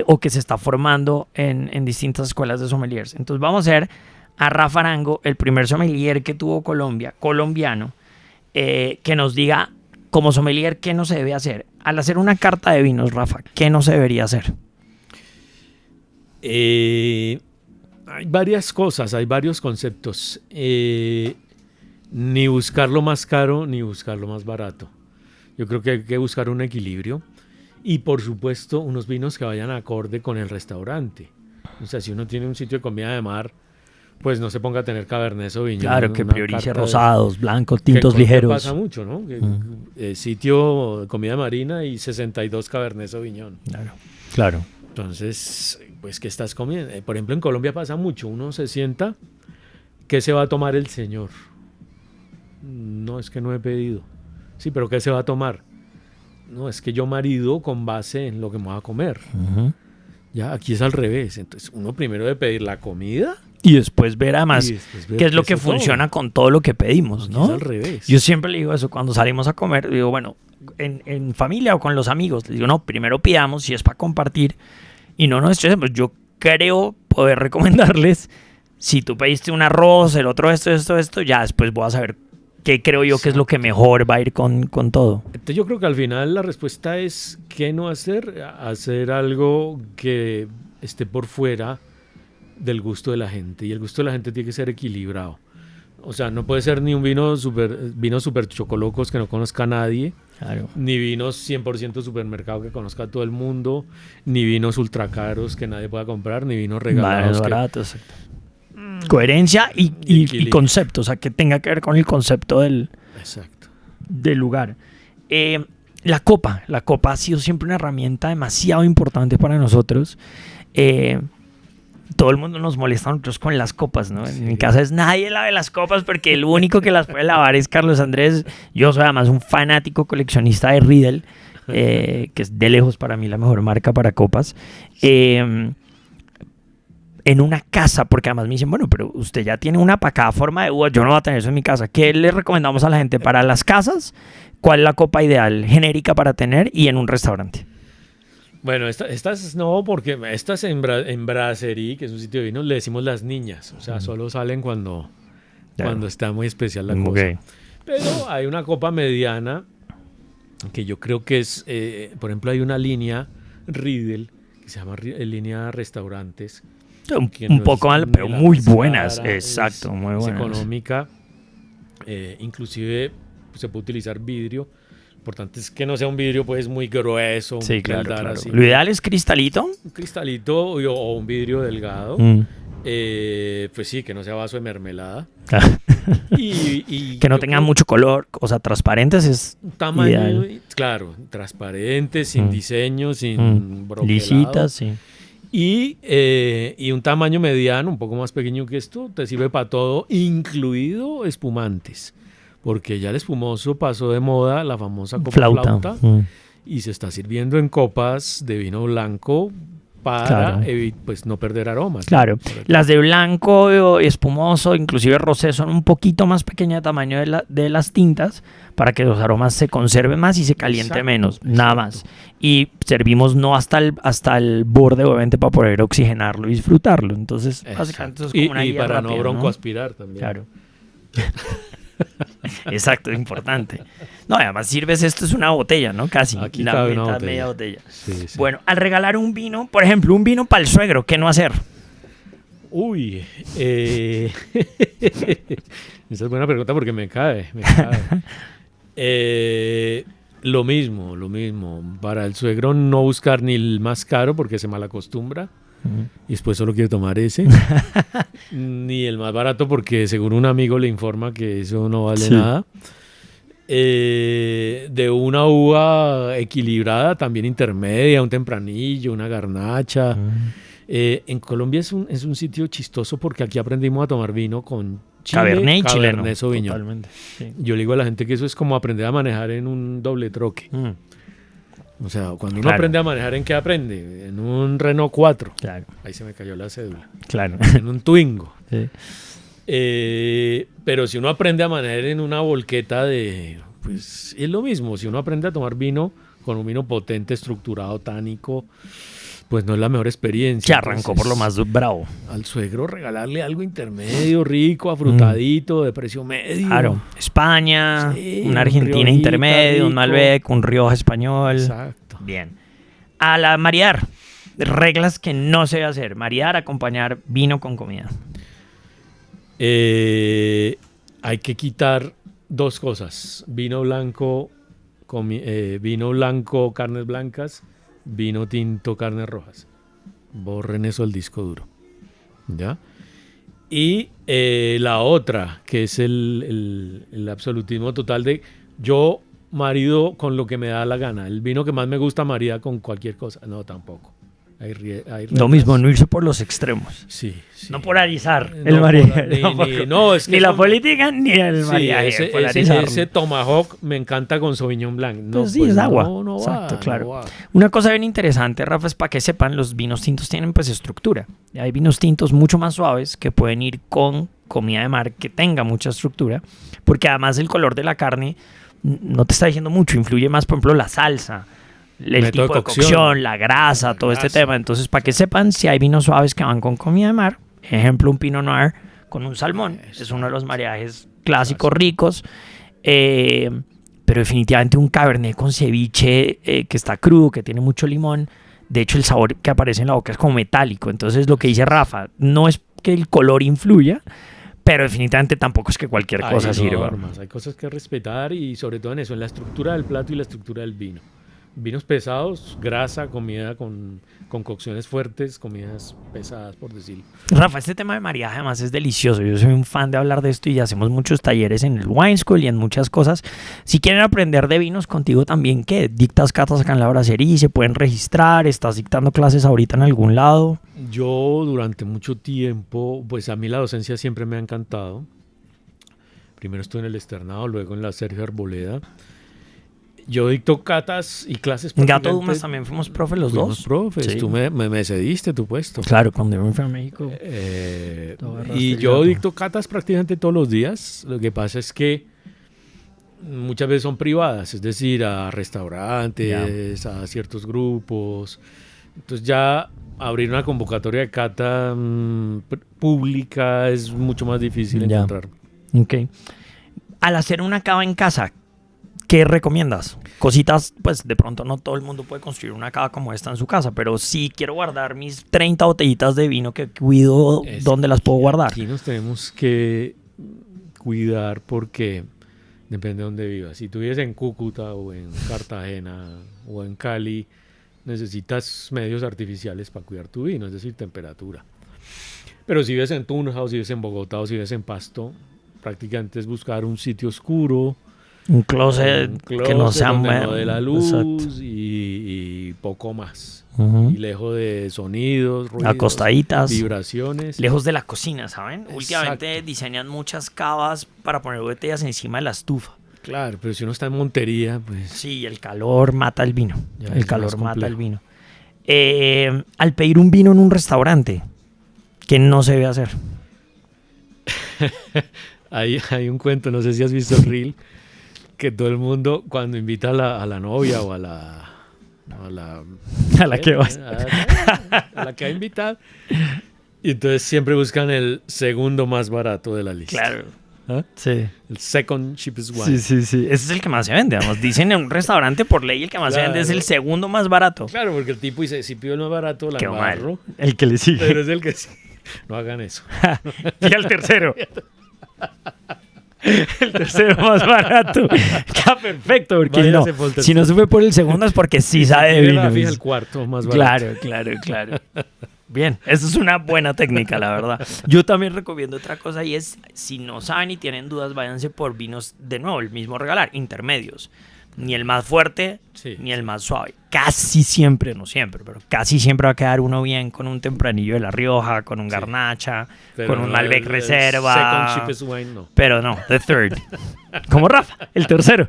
o que se está formando en distintas escuelas de sommeliers. Entonces vamos a hacer a Rafa Arango, el primer sommelier que tuvo Colombia, colombiano, que nos diga como sommelier qué no se debe hacer. Al hacer una carta de vinos, Rafa, ¿qué no se debería hacer? Hay varias cosas, hay varios conceptos. Ni buscar lo más caro, ni buscar lo más barato. Yo creo que hay que buscar un equilibrio. Y por supuesto, unos vinos que vayan acorde con el restaurante. O sea, si uno tiene un sitio de comida de mar, pues no se ponga a tener Cabernet Sauvignon. Claro, que una priorice carta rosados, blancos, que en tintos Colombia ligeros. pasa mucho, ¿no? Sitio de comida marina y 62 Cabernet Sauvignon. Claro. Entonces, pues, ¿qué estás comiendo? Por ejemplo, en Colombia pasa mucho. Uno se sienta, ¿qué se va a tomar el señor? No, es que no he pedido. Sí, pero ¿qué se va a tomar? No, es que yo marido con base en lo que me voy a comer. Ya, aquí es al revés. Entonces, uno primero debe pedir la comida. Y después ver además ver qué es lo que se toma. funciona con todo lo que pedimos, Aquí ¿no? es al revés. Yo siempre le digo eso cuando salimos a comer. Digo, bueno, en familia o con los amigos, les digo, no, primero pidamos si es para compartir y no nos estresemos. Yo creo poder recomendarles, si tú pediste un arroz, el otro esto, ya después voy a saber qué creo yo que es lo que mejor va a ir con todo. Entonces, yo creo que al final la respuesta es ¿qué no hacer? Hacer algo que esté por fuera del gusto de la gente. Y el gusto de la gente tiene que ser equilibrado. O sea, no puede ser ni un vino super chocolocos que no conozca a nadie, Claro. ni vinos 100% supermercado que conozca a todo el mundo, ni vinos ultra caros que nadie pueda comprar, ni vinos regalados. Baratos, exacto. Coherencia y concepto, o sea, que tenga que ver con el concepto Exacto. del lugar. La copa ha sido siempre una herramienta demasiado importante para nosotros. Todo el mundo nos molesta a nosotros con las copas, ¿no? Sí. En mi casa es nadie lave las copas porque el único que las puede lavar es Carlos Andrés. Yo soy además un fanático coleccionista de Riedel, que es de lejos para mí la mejor marca para copas. En una casa, porque además me dicen, bueno, pero usted ya tiene una para cada forma de uva, yo no voy a tener eso en mi casa. ¿Qué le recomendamos a la gente para las casas? ¿Cuál es la copa ideal, genérica para tener y en un restaurante? Bueno, estas no, porque estas en Brasserie, que es un sitio de vinos, le decimos las niñas. O sea, solo salen cuando está muy especial la cosa. Okay. Pero hay una copa mediana que yo creo que es, por ejemplo, hay una línea Riedel que se llama línea restaurantes. Un poco mal, pero muy buenas. Exacto, muy buenas. Es económica. Inclusive pues, se puede utilizar vidrio. Lo importante es que no sea un vidrio pues muy grueso. Sí, claro. Así. Lo ideal es cristalito. Un cristalito o un vidrio delgado. Pues sí, que no sea vaso de mermelada. y que no tenga mucho color, o sea, transparentes es tamaño ideal. Claro, transparente, sin diseño, sin broquelado. Lisitas, sí. Y un tamaño mediano, un poco más pequeño que esto, te sirve para todo, incluido espumantes. Porque ya el espumoso pasó de moda, la famosa copa flauta, y se está sirviendo en copas de vino blanco para pues, no perder aromas. Claro, las de blanco, espumoso, inclusive rosé, son un poquito más pequeñas de tamaño de las tintas para que los aromas se conserven más y se caliente menos, nada más. Y servimos no hasta el borde, obviamente, para poder oxigenarlo y disfrutarlo. Entonces, básicamente eso es como una guía para rápida, no broncoaspirar también. Claro. Exacto, importante. No, además sirves, esto es una botella, ¿no? Casi. Aquí la cabe mitad, una botella. media botella. Sí. Bueno, al regalar un vino, por ejemplo, un vino para el suegro, ¿qué no hacer? Uy, esa es buena pregunta porque me cabe. Lo mismo. Para el suegro no buscar ni el más caro porque se malacostumbra. Y después solo quiere tomar ese. Ni el más barato porque según un amigo le informa que eso no vale nada. De una uva equilibrada, también intermedia, un tempranillo, una garnacha. En Colombia es un sitio chistoso porque aquí aprendimos a tomar vino con chile, Cabernet Sauvignon. Totalmente, sí. Yo le digo a la gente que eso es como aprender a manejar en un doble troque. O sea, cuando uno aprende a manejar, ¿en qué aprende? En un Renault 4. Claro. Ahí se me cayó la cédula. Claro. En un Twingo. Sí. Pero si uno aprende a manejar en una volqueta pues es lo mismo. Si uno aprende a tomar vino con un vino potente, estructurado, tánico, pues no es la mejor experiencia. Que arrancó Entonces, por lo más bravo. Al suegro regalarle algo intermedio, rico, afrutadito, de precio medio. Claro. España, Sí, una Argentina Riojita, intermedio, rico. un Malbec, un Rioja español. Exacto. Bien. A la maridar, reglas que no se debe hacer. Maridar, acompañar vino con comida. Hay que quitar dos cosas. Vino blanco, carnes blancas vino tinto, carnes rojas. Borren eso del disco duro. ¿Ya? Y la otra, que es el absolutismo total de yo marido con lo que me da la gana. El vino que más me gusta marida con cualquier cosa. No, tampoco. Hay lo mismo, no irse por los extremos. Sí. No polarizar el maridaje. Ni la política ni el maridaje. Ese tomahawk me encanta con Sauvignon Blanc. No, pues sí, es agua. No exacto, va, claro. no va. Una cosa bien interesante, Rafa, es para que sepan, los vinos tintos tienen pues estructura. Hay vinos tintos mucho más suaves que pueden ir con comida de mar que tenga mucha estructura, porque además el color de la carne no te está diciendo mucho, influye más, por ejemplo, la salsa, el tipo de cocción, la grasa, todo este tema. Entonces, para que sepan, si hay vinos suaves que van con comida de mar, ejemplo, un Pinot Noir con un salmón, es uno de los maridajes clásicos ricos, pero definitivamente un Cabernet con ceviche que está crudo, que tiene mucho limón, de hecho el sabor que aparece en la boca es como metálico. Entonces, lo que dice Rafa, no es que el color influya, pero definitivamente tampoco es que cualquier cosa sirva. Hay cosas que respetar y sobre todo en eso, en la estructura del plato y la estructura del vino. Vinos pesados, grasa, comida con cocciones fuertes, comidas pesadas, por decirlo. Rafa, este tema de maridaje además es delicioso. Yo soy un fan de hablar de esto y hacemos muchos talleres en el Wine School y en muchas cosas. Si quieren aprender de vinos contigo también, ¿qué? ¿Dictas catas acá en la Bracería? ¿Se pueden registrar? ¿Estás dictando clases ahorita en algún lado? Yo durante mucho tiempo, pues a mí la docencia siempre me ha encantado. Primero estuve en el Externado, luego en la Sergio Arboleda. Yo dicto catas y clases. En Gato Dumas también fuimos profe los dos. Profes, sí. Tú me cediste tu puesto. Claro, cuando yo me fui a México. Y yo dicto catas prácticamente todos los días. Lo que pasa es que muchas veces son privadas, es decir, a restaurantes, a ciertos grupos. Entonces ya abrir una convocatoria de cata pública es mucho más difícil encontrar. Ok. Al hacer una cava en casa, ¿qué recomiendas? Cositas, pues de pronto no todo el mundo puede construir una cava como esta en su casa, pero sí quiero guardar mis 30 botellitas de vino que cuido, ¿dónde las puedo guardar? Aquí nos tenemos que cuidar porque depende de dónde vivas. Si tú vives en Cúcuta o en Cartagena o en Cali, necesitas medios artificiales para cuidar tu vino, es decir, temperatura. Pero si vives en Tunja o si vives en Bogotá o si vives en Pasto, prácticamente es buscar un sitio oscuro, un closet que no sea donde no dé la luz y poco más. Y lejos de sonidos, ruidos, acostaditas, vibraciones. Lejos de la cocina, ¿saben? Exacto. Últimamente diseñan muchas cavas para poner botellas encima de la estufa. Claro, pero si uno está en Montería, pues... Sí, el calor mata el vino. El calor mata el vino. Al pedir un vino en un restaurante, ¿qué no se debe hacer? Hay un cuento, no sé si has visto el reel, que todo el mundo cuando invita a la novia o a la que vas, a la que ha invitado, y entonces siempre buscan el segundo más barato de la lista. Claro. ¿Ah? Sí. El second cheapest wine. Sí. Ese es el que más se vende. Además, dicen en un restaurante por ley el que más se vende es el segundo más barato. Claro, porque el tipo dice, si pido el más barato, la embarro. El que le sigue. Pero es el que sí. No hagan eso. Y al tercero. El tercero más barato. Está perfecto, porque no, si no sube por el segundo es porque sí sabe de vino. Fija el cuarto más barato. Claro. Bien, eso es una buena técnica, la verdad. Yo también recomiendo otra cosa y es, si no saben y tienen dudas, váyanse por vinos, de nuevo, el mismo regalar, intermedios. Ni el más fuerte, ni el más suave. Casi siempre, no siempre, pero casi siempre va a quedar uno bien con un Tempranillo de La Rioja, con un Garnacha, con un Malbec Reserva. Second cheapest wine, no. Pero no, the third. Como Rafa, el tercero.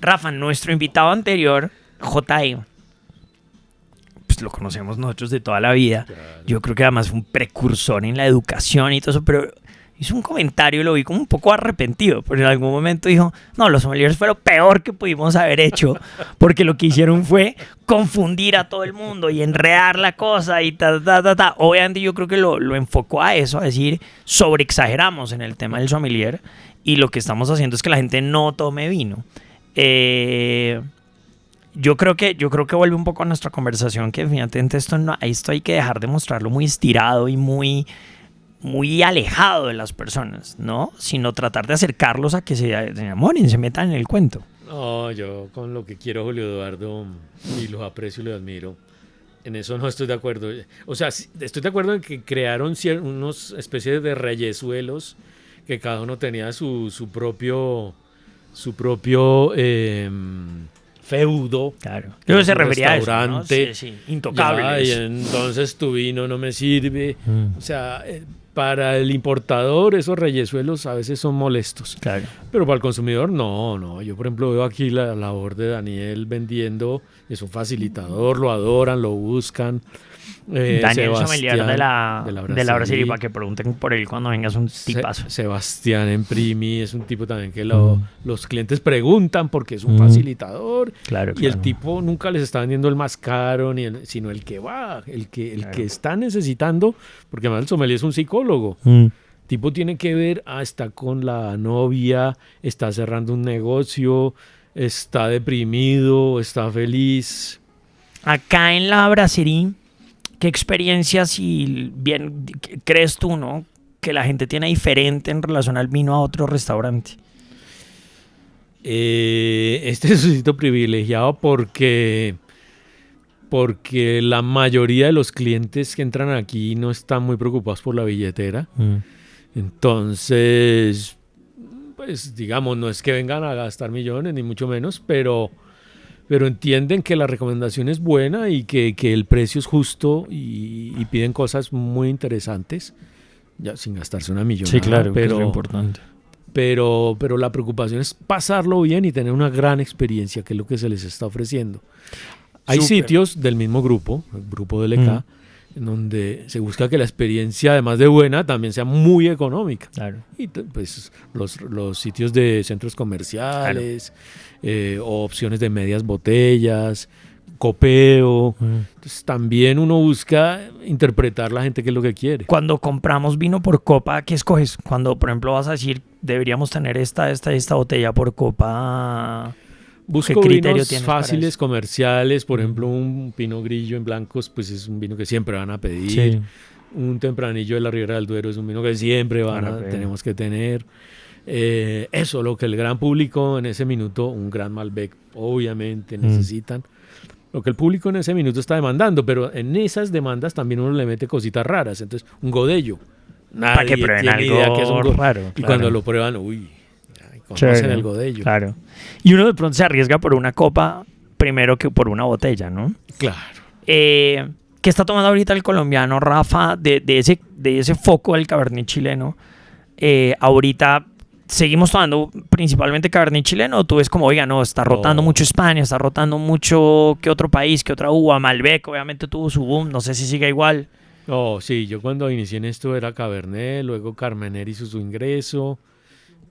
Rafa, nuestro invitado anterior, J.E., pues lo conocemos nosotros de toda la vida. Claro. Yo creo que además fue un precursor en la educación y todo eso, pero hizo un comentario y lo vi como un poco arrepentido, porque en algún momento dijo, no, los sommeliers fue lo peor que pudimos haber hecho, porque lo que hicieron fue confundir a todo el mundo y enredar la cosa y ta. Obviamente yo creo que lo enfocó a eso, a decir, sobreexageramos en el tema del sommelier y lo que estamos haciendo es que la gente no tome vino. Yo creo que vuelve un poco a nuestra conversación, que fíjate, esto hay que dejar de mostrarlo muy estirado y muy alejado de las personas, ¿no? Sino tratar de acercarlos a que se enamoren, se metan en el cuento. No, yo con lo que quiero Julio Eduardo y los aprecio y los admiro, en eso no estoy de acuerdo. O sea, estoy de acuerdo en que crearon unos especies de reyesuelos que cada uno tenía su propio feudo. Claro. Yo se refería a eso, ¿no? Restaurante. Sí, intocables. Y entonces tu vino no me sirve. O sea, para el importador esos reyesuelos a veces son molestos. Claro. Pero para el consumidor no. Yo, por ejemplo, veo aquí la labor de Daniel vendiendo. Es un facilitador, lo adoran, lo buscan. Daniel Sommelier de la Brasserie, para que pregunten por él cuando vengas, un tipazo. Sebastián Emprimi es un tipo también que los clientes preguntan porque es un facilitador. Claro, y el tipo nunca les está vendiendo el más caro, sino el que va, el que está necesitando, porque además el sommelier es un psicólogo. Tipo tiene que ver, está con la novia, está cerrando un negocio, está deprimido, está feliz. Acá en la Brasserie, ¿qué experiencias crees tú, no, que la gente tiene diferente en relación al vino a otro restaurante? Este es un sitio privilegiado porque la mayoría de los clientes que entran aquí no están muy preocupados por la billetera. Entonces, pues digamos, no es que vengan a gastar millones, ni mucho menos, pero entienden que la recomendación es buena y que el precio es justo y piden cosas muy interesantes, ya sin gastarse una millonada. Sí, claro, que es lo importante. Pero la preocupación es pasarlo bien y tener una gran experiencia, que es lo que se les está ofreciendo. Hay sitios del mismo grupo, el grupo de LK, en donde se busca que la experiencia, además de buena, también sea muy económica. Claro. Y pues los sitios de centros comerciales, o opciones de medias botellas, copeo. Entonces también uno busca interpretar la gente qué es lo que quiere. Cuando compramos vino por copa, ¿qué escoges? Cuando, por ejemplo, vas a decir, deberíamos tener esta botella por copa... Busco vinos fáciles, comerciales. Por ejemplo, un Pinot Grillo en blancos, pues es un vino que siempre van a pedir. Sí. Un Tempranillo de la Ribera del Duero es un vino que siempre tenemos que tener. Eso, lo que el gran público en ese minuto, un Gran Malbec, obviamente necesitan. Lo que el público en ese minuto está demandando, pero en esas demandas también uno le mete cositas raras. Entonces, un Godello. Para que prueben algo raro. Y cuando lo prueban, conocen el Godello. Claro. Y uno de pronto se arriesga por una copa primero que por una botella, ¿no? Claro. ¿Qué está tomando ahorita el colombiano, Rafa, de ese foco del Cabernet chileno? Ahorita seguimos tomando principalmente Cabernet chileno, o tú ves como, oiga, no, está rotando mucho España, está rotando mucho, ¿qué otro país, qué otra uva? Malbec obviamente tuvo su boom, no sé si sigue igual. Sí, yo cuando inicié en esto era Cabernet, luego Carmener hizo su ingreso,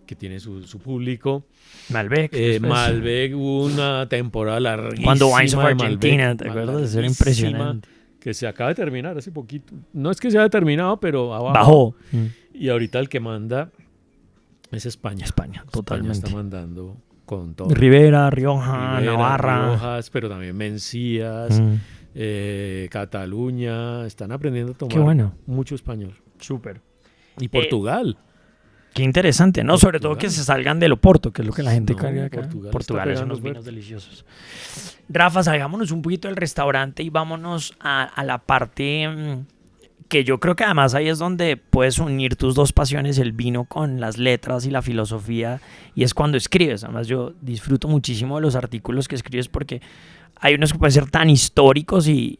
que tiene su público. Malbec. Malbec, hubo una temporada larguísima. Cuando Wines of Argentina, ¿te acuerdas? Eso era impresionante. Que se acaba de terminar hace poquito. No es que se haya terminado, pero bajó. Y ahorita el que manda es España. España, totalmente. España está mandando con todo. Ribera, Rioja, Navarra. Riojas, pero también Mencías, Cataluña. Están aprendiendo a tomar mucho español. Súper. Y Portugal. Qué interesante, ¿no? Sobre todo que se salgan del Oporto, que es lo que la gente carga acá. Portugal es unos vinos deliciosos. Rafa, salgámonos un poquito del restaurante y vámonos a la parte que yo creo que además ahí es donde puedes unir tus dos pasiones, el vino con las letras y la filosofía, y es cuando escribes. Además yo disfruto muchísimo de los artículos que escribes porque hay unos que pueden ser tan históricos y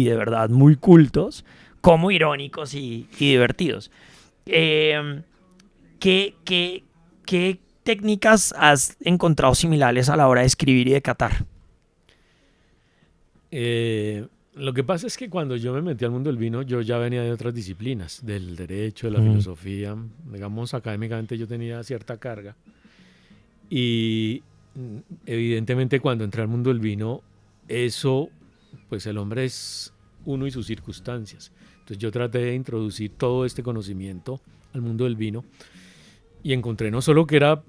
de verdad muy cultos, como irónicos y divertidos. ¿Qué técnicas has encontrado similares a la hora de escribir y de catar? Lo que pasa es que cuando yo me metí al mundo del vino, yo ya venía de otras disciplinas, del derecho, de la filosofía. Digamos, académicamente yo tenía cierta carga. Y evidentemente cuando entré al mundo del vino, eso, pues el hombre es uno y sus circunstancias. Entonces yo traté de introducir todo este conocimiento al mundo del vino. Y encontré no solo que era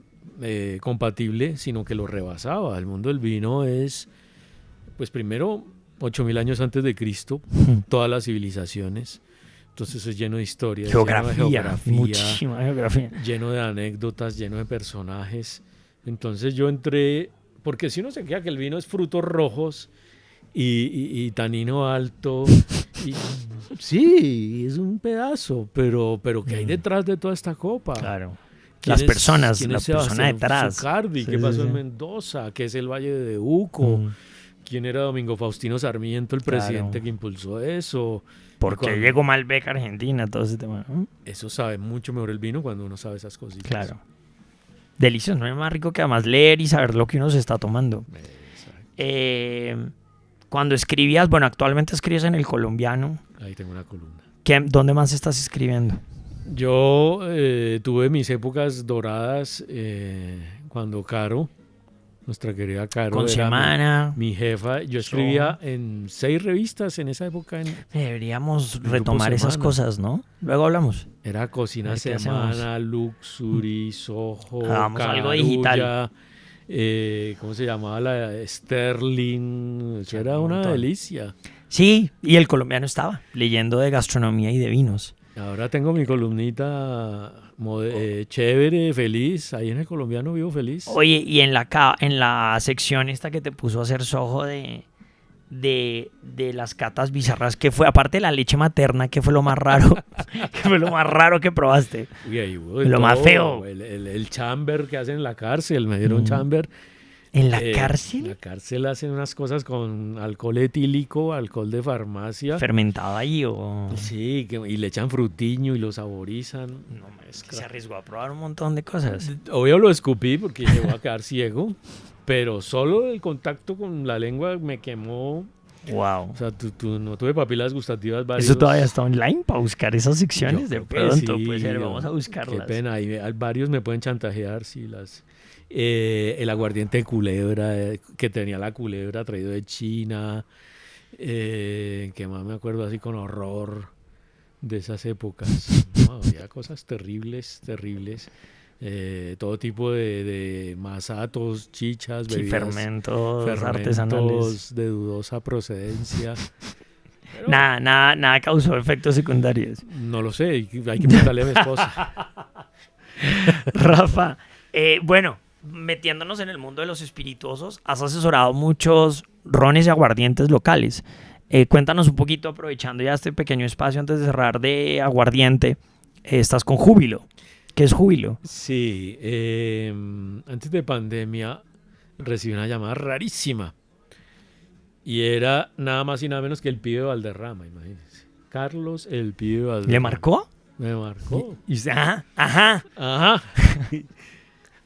compatible, sino que lo rebasaba. El mundo del vino es, pues primero, 8.000 años antes de Cristo, todas las civilizaciones. Entonces es lleno de historia, geografía, muchísima geografía. Lleno de anécdotas, lleno de personajes. Entonces yo entré porque si uno se queda que el vino es frutos rojos y tanino alto, y, sí, es un pedazo, pero ¿qué hay detrás de toda esta copa? Claro. Las personas, la persona detrás. Zucardi, ¿qué pasó en Mendoza? ¿Qué es el Valle de Uco? ¿Quién era Domingo Faustino Sarmiento, el presidente que impulsó eso? ¿Por qué llegó Malbec a Argentina? Todo ese tema. Eso sabe mucho mejor el vino cuando uno sabe esas cositas. Claro. Delicioso, no es más rico que además leer y saber lo que uno se está tomando. Cuando escribías, bueno, actualmente escribes en El Colombiano. Ahí tengo una columna. ¿Dónde más estás escribiendo? Yo tuve mis épocas doradas cuando Caro, nuestra querida Caro, Con era Semana. mi jefa. Yo escribía en 6 revistas en esa época. Deberíamos retomar esas cosas, ¿no? Luego hablamos. Era Cocina Semana, Luxury, Soho, Hagamos algo digital. ¿Cómo se llamaba? La Sterling. Eso era una delicia. Sí, y El Colombiano estaba leyendo de gastronomía y de vinos. Ahora tengo mi columnita chévere, feliz. Ahí en El Colombiano vivo feliz. Oye, y en la sección esta que te puso a hacer Soho de las catas bizarras, que fue, aparte de la leche materna, que fue lo más raro? ¿Qué fue lo más raro que probaste? Uy, ahí hubo lo todo. más feo. El chamber que hacen en la cárcel, me dieron chamber. ¿En la cárcel? En la cárcel hacen unas cosas con alcohol etílico, alcohol de farmacia. ¿Fermentado ahí o...? Sí, y le echan frutiño y lo saborizan. No, es que se arriesgó a probar un montón de cosas. Obvio lo escupí porque llegó a quedar ciego, pero solo el contacto con la lengua me quemó. Wow. O sea, no tuve papilas gustativas varios. ¿Eso todavía está online para buscar esas secciones? De pronto, sí, pues vamos a buscarlas. Qué pena, varios me pueden chantajear si las... el aguardiente de culebra, que tenía la culebra traído de China, que más me acuerdo así con horror de esas épocas. No, había cosas terribles. Todo tipo de masatos, chichas, bebidas, fermentos artesanales de dudosa procedencia. Pero, nada causó efectos secundarios. No lo sé, hay que preguntarle a mi esposa. Rafa, bueno, metiéndonos en el mundo de los espirituosos, has asesorado muchos rones y aguardientes locales. Cuéntanos un poquito, aprovechando ya este pequeño espacio antes de cerrar, de aguardiente. Estás con Júbilo. ¿Qué es Júbilo? Sí, antes de pandemia recibí una llamada rarísima y era nada más y nada menos que el pibe Valderrama, imagínense. Carlos, el pibe Valderrama. ¿Le marcó? Me marcó. Y dice, ajá.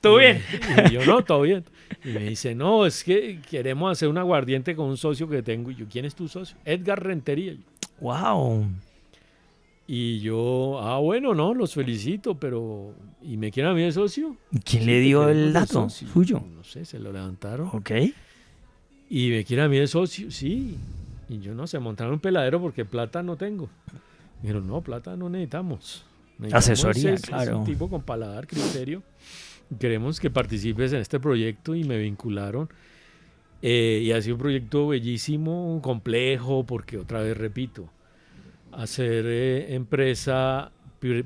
¿Todo bien? Y yo, no, todo bien. Y me dice, no, es que queremos hacer un aguardiente con un socio que tengo. Y yo, ¿quién es tu socio? Edgar Rentería. Wow. Y yo, bueno, no, los felicito, pero... ¿Y me quieren a mí de socio? ¿Quién le dio el dato suyo? No sé, se lo levantaron. Ok. ¿Y me quieren a mí de socio? Sí. Y yo, no, se montaron un peladero porque plata no tengo. Dijeron, no, plata no necesitamos. Asesoría, claro. Es un tipo con paladar, criterio. Queremos que participes en este proyecto y me vincularon. Y ha sido un proyecto bellísimo, complejo, porque otra vez repito, hacer empresa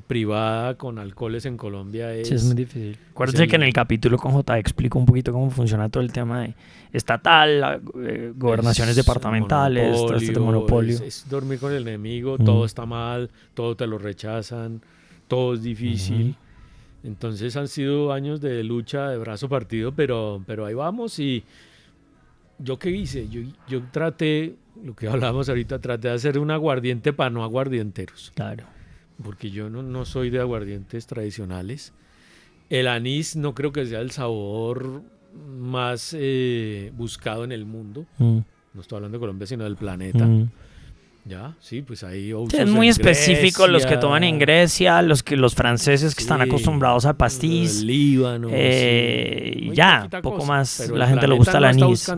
privada con alcoholes en Colombia es muy difícil. Acuérdense que en el capítulo con J explico un poquito cómo funciona todo el tema de estatal, gobernaciones departamentales, todo este monopolio. Es dormir con el enemigo, todo está mal, todo te lo rechazan, todo es difícil. Entonces han sido años de lucha, de brazo partido, pero ahí vamos. Y ¿yo qué hice? Yo traté, lo que hablábamos ahorita, traté de hacer un aguardiente para no aguardienteros. Claro. Porque yo no soy de aguardientes tradicionales. El anís no creo que sea el sabor más buscado en el mundo. No estoy hablando de Colombia, sino del planeta. Ya, sí, pues ahí es muy específico los que toman en Grecia, los franceses que están acostumbrados al pastiz. El Líbano. Ya, poco más la gente le gusta el anís.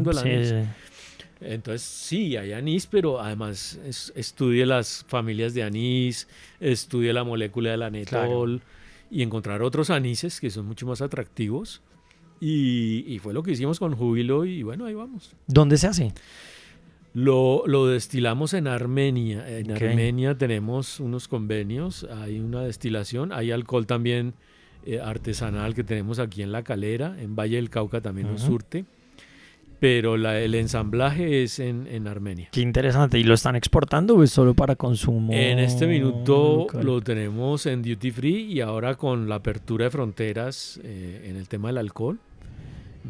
Entonces sí, hay anís, pero además estudie las familias de anís, estudie la molécula del anetol y encontrar otros anises que son mucho más atractivos. Y fue lo que hicimos con Júbilo y bueno, ahí vamos. ¿Dónde se hace? Lo destilamos en Armenia. En Armenia tenemos unos convenios, hay una destilación, hay alcohol también artesanal que tenemos aquí en La Calera, en Valle del Cauca también nos surte. pero el ensamblaje es en Armenia. Qué interesante. ¿Y lo están exportando o es solo para consumo? En este minuto local? lo tenemos en duty free y ahora con la apertura de fronteras en el tema del alcohol,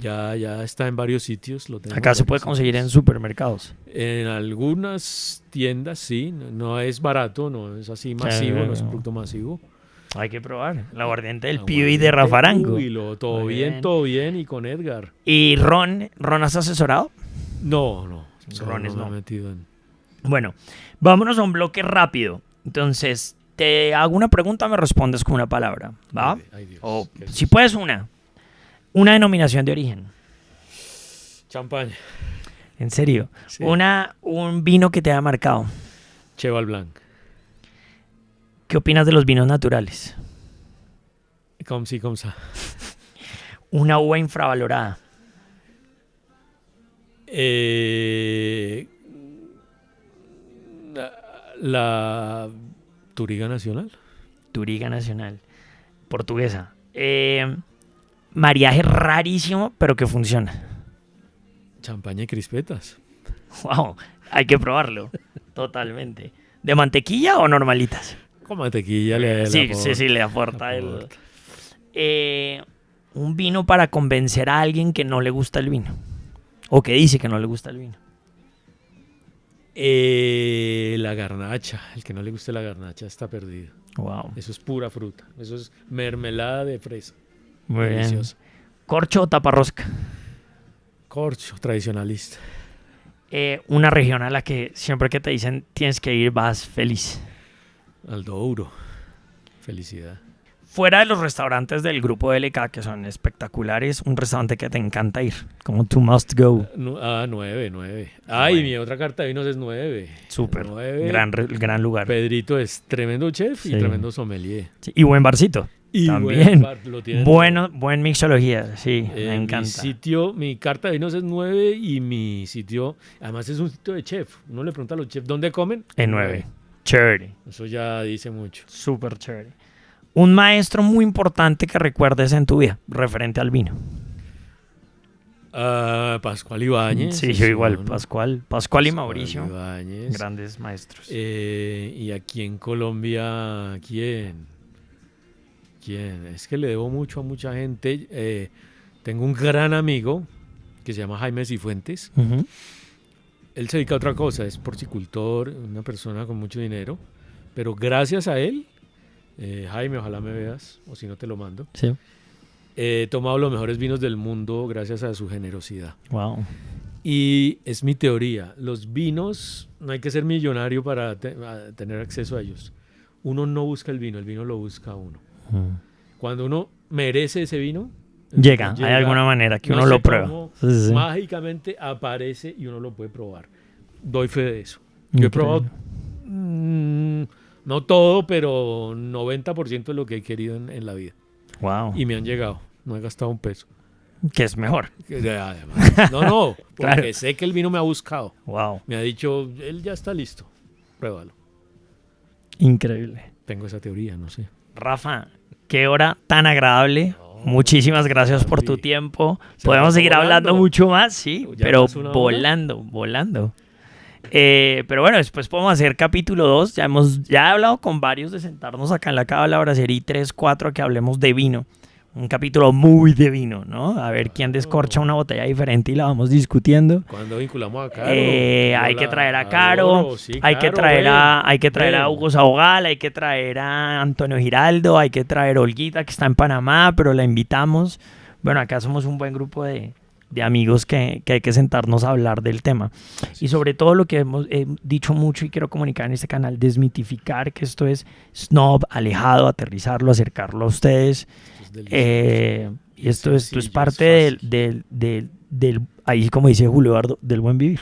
ya está en varios sitios. Lo tenemos Acá se en puede varios conseguir en sitios. supermercados. En algunas tiendas sí, no es barato, no es así masivo, no es un producto masivo. Hay que probar. El aguardiente del Pío y de Rafa Arango. Uy, todo Muy bien, bien. todo bien. Y con Edgar. ¿Y Ron has asesorado? No. Rones me no. he metido en... Bueno, vámonos a un bloque rápido. Entonces, te hago una pregunta, me respondes con una palabra, ¿va? Ay, Dios. O Qué si Dios. puedes una denominación de origen. Champaña. En serio. Sí. Un vino que te haya marcado. Cheval Blanc. ¿Qué opinas de los vinos naturales? Com si, com sa. Una uva infravalorada. La Turiga Nacional. Turiga Nacional. Portuguesa. Mariaje rarísimo, pero que funciona. Champaña y crispetas. Wow, hay que probarlo. Totalmente. ¿De mantequilla o normalitas? Con mantequilla le Sí, le aporta el... un vino para convencer a alguien que no le gusta el vino. O que dice que no le gusta el vino. La garnacha. El que no le guste la garnacha está perdido. Wow. Eso es pura fruta. Eso es mermelada de fresa. Muy bien. Delicioso. ¿Corcho o taparrosca? Corcho, tradicionalista. Una región a la que siempre que te dicen tienes que ir vas feliz. Al Douro. Felicidad. Fuera de los restaurantes del grupo LK, que son espectaculares, un restaurante que te encanta ir, como to must go. 9. Ay, Bueno. mi otra carta de vinos es 9. Súper. 9. Gran lugar. Pedrito es tremendo chef y Sí. tremendo sommelier. Sí, y buen barcito. Y También. lo tiene Buen mixología, sí, todo. me encanta. Mi carta de vinos es 9 y mi sitio, además es un sitio de chef. Uno le pregunta a los chefs, ¿dónde comen? En 9. Chévere. Eso ya dice mucho. Súper chévere. Un maestro muy importante que recuerdes en tu vida, referente al vino. Pascual Ibáñez. Sí, yo igual, ¿no? Pascual y Mauricio, Ibáñez. grandes maestros. Y aquí en Colombia, ¿quién? Es que le debo mucho a mucha gente. Tengo un gran amigo que se llama Jaime Cifuentes. Ujú. Él se dedica a otra cosa, es porcicultor, una persona con mucho dinero. Pero gracias a él, Jaime, ojalá me veas, o si no te lo mando. Sí. He tomado los mejores vinos del mundo gracias a su generosidad. Wow. Y es mi teoría, los vinos, no hay que ser millonario para tener acceso a ellos. Uno no busca el vino lo busca uno. Cuando uno merece ese vino, Llega, hay alguna manera que no uno sé lo prueba. cómo, Sí, sí. mágicamente aparece y uno lo puede probar. Doy fe de eso. Yo he probado, no todo, pero 90% de lo que he querido en la vida. Wow. Y me han llegado, no he gastado un peso. Que es mejor. Además, no, porque Claro. sé que el vino me ha buscado. Wow. Me ha dicho, él ya está listo, pruébalo. Increíble. Tengo esa teoría, no sé. Rafa, qué hora tan agradable. Muchísimas gracias por tu Andy. tiempo. Se Podemos pasó seguir hablando volando. mucho más, sí, Ya pero pasó una hora. volando. Pero bueno, después podemos hacer capítulo 2. Ya he hablado con varios de sentarnos acá en la Cava de la Bracería 3, 4, que hablemos de vino. Un capítulo muy de vino, ¿no? A ver quién descorcha una botella diferente y la vamos discutiendo. Cuando vinculamos a Caro. Hay que traer a Caro, Adoro, sí, hay que Caro, traer a ven. Hugo Sabogal, hay que traer a Antonio Giraldo, hay que traer a Olguita, que está en Panamá, pero la invitamos. Bueno, acá somos un buen grupo de amigos que hay que sentarnos a hablar del tema. Y sobre todo lo que hemos dicho mucho y quiero comunicar en este canal, desmitificar que esto es snob, alejado, aterrizarlo, acercarlo a ustedes. Esto es delicioso. Y esto es sencillo, parte es fácil. del, ahí como dice Julio Eduardo, del buen vivir.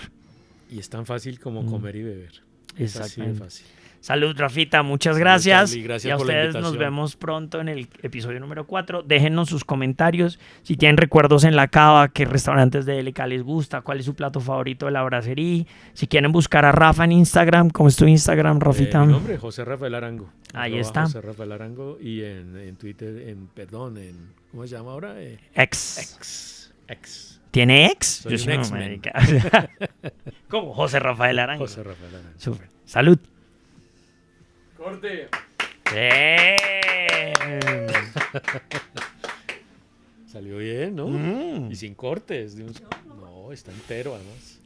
Y es tan fácil como comer y beber. Es así de Exactamente. fácil. Salud, Rafita, muchas Salud, gracias. Charlie, gracias y a por la ustedes nos invitación. vemos pronto en el episodio número 4. Déjennos sus comentarios. Si tienen recuerdos en la cava, qué restaurantes de LK les gusta, cuál es su plato favorito de la bracería. Si quieren buscar a Rafa en Instagram, ¿cómo es tu Instagram, Rafita? Mi nombre, José Rafael Arango. Ahí @ está. José Rafael Arango y en Twitter, ¿cómo se llama ahora? X. X. ¿Tiene ex? Soy Yo un soy un X-Men. marica. ¿Cómo? José Rafael Arango. José Rafael Arango. Súper. Salud. Corte. Bien. Salió bien, ¿no? Mm. Y sin cortes. No, está entero además.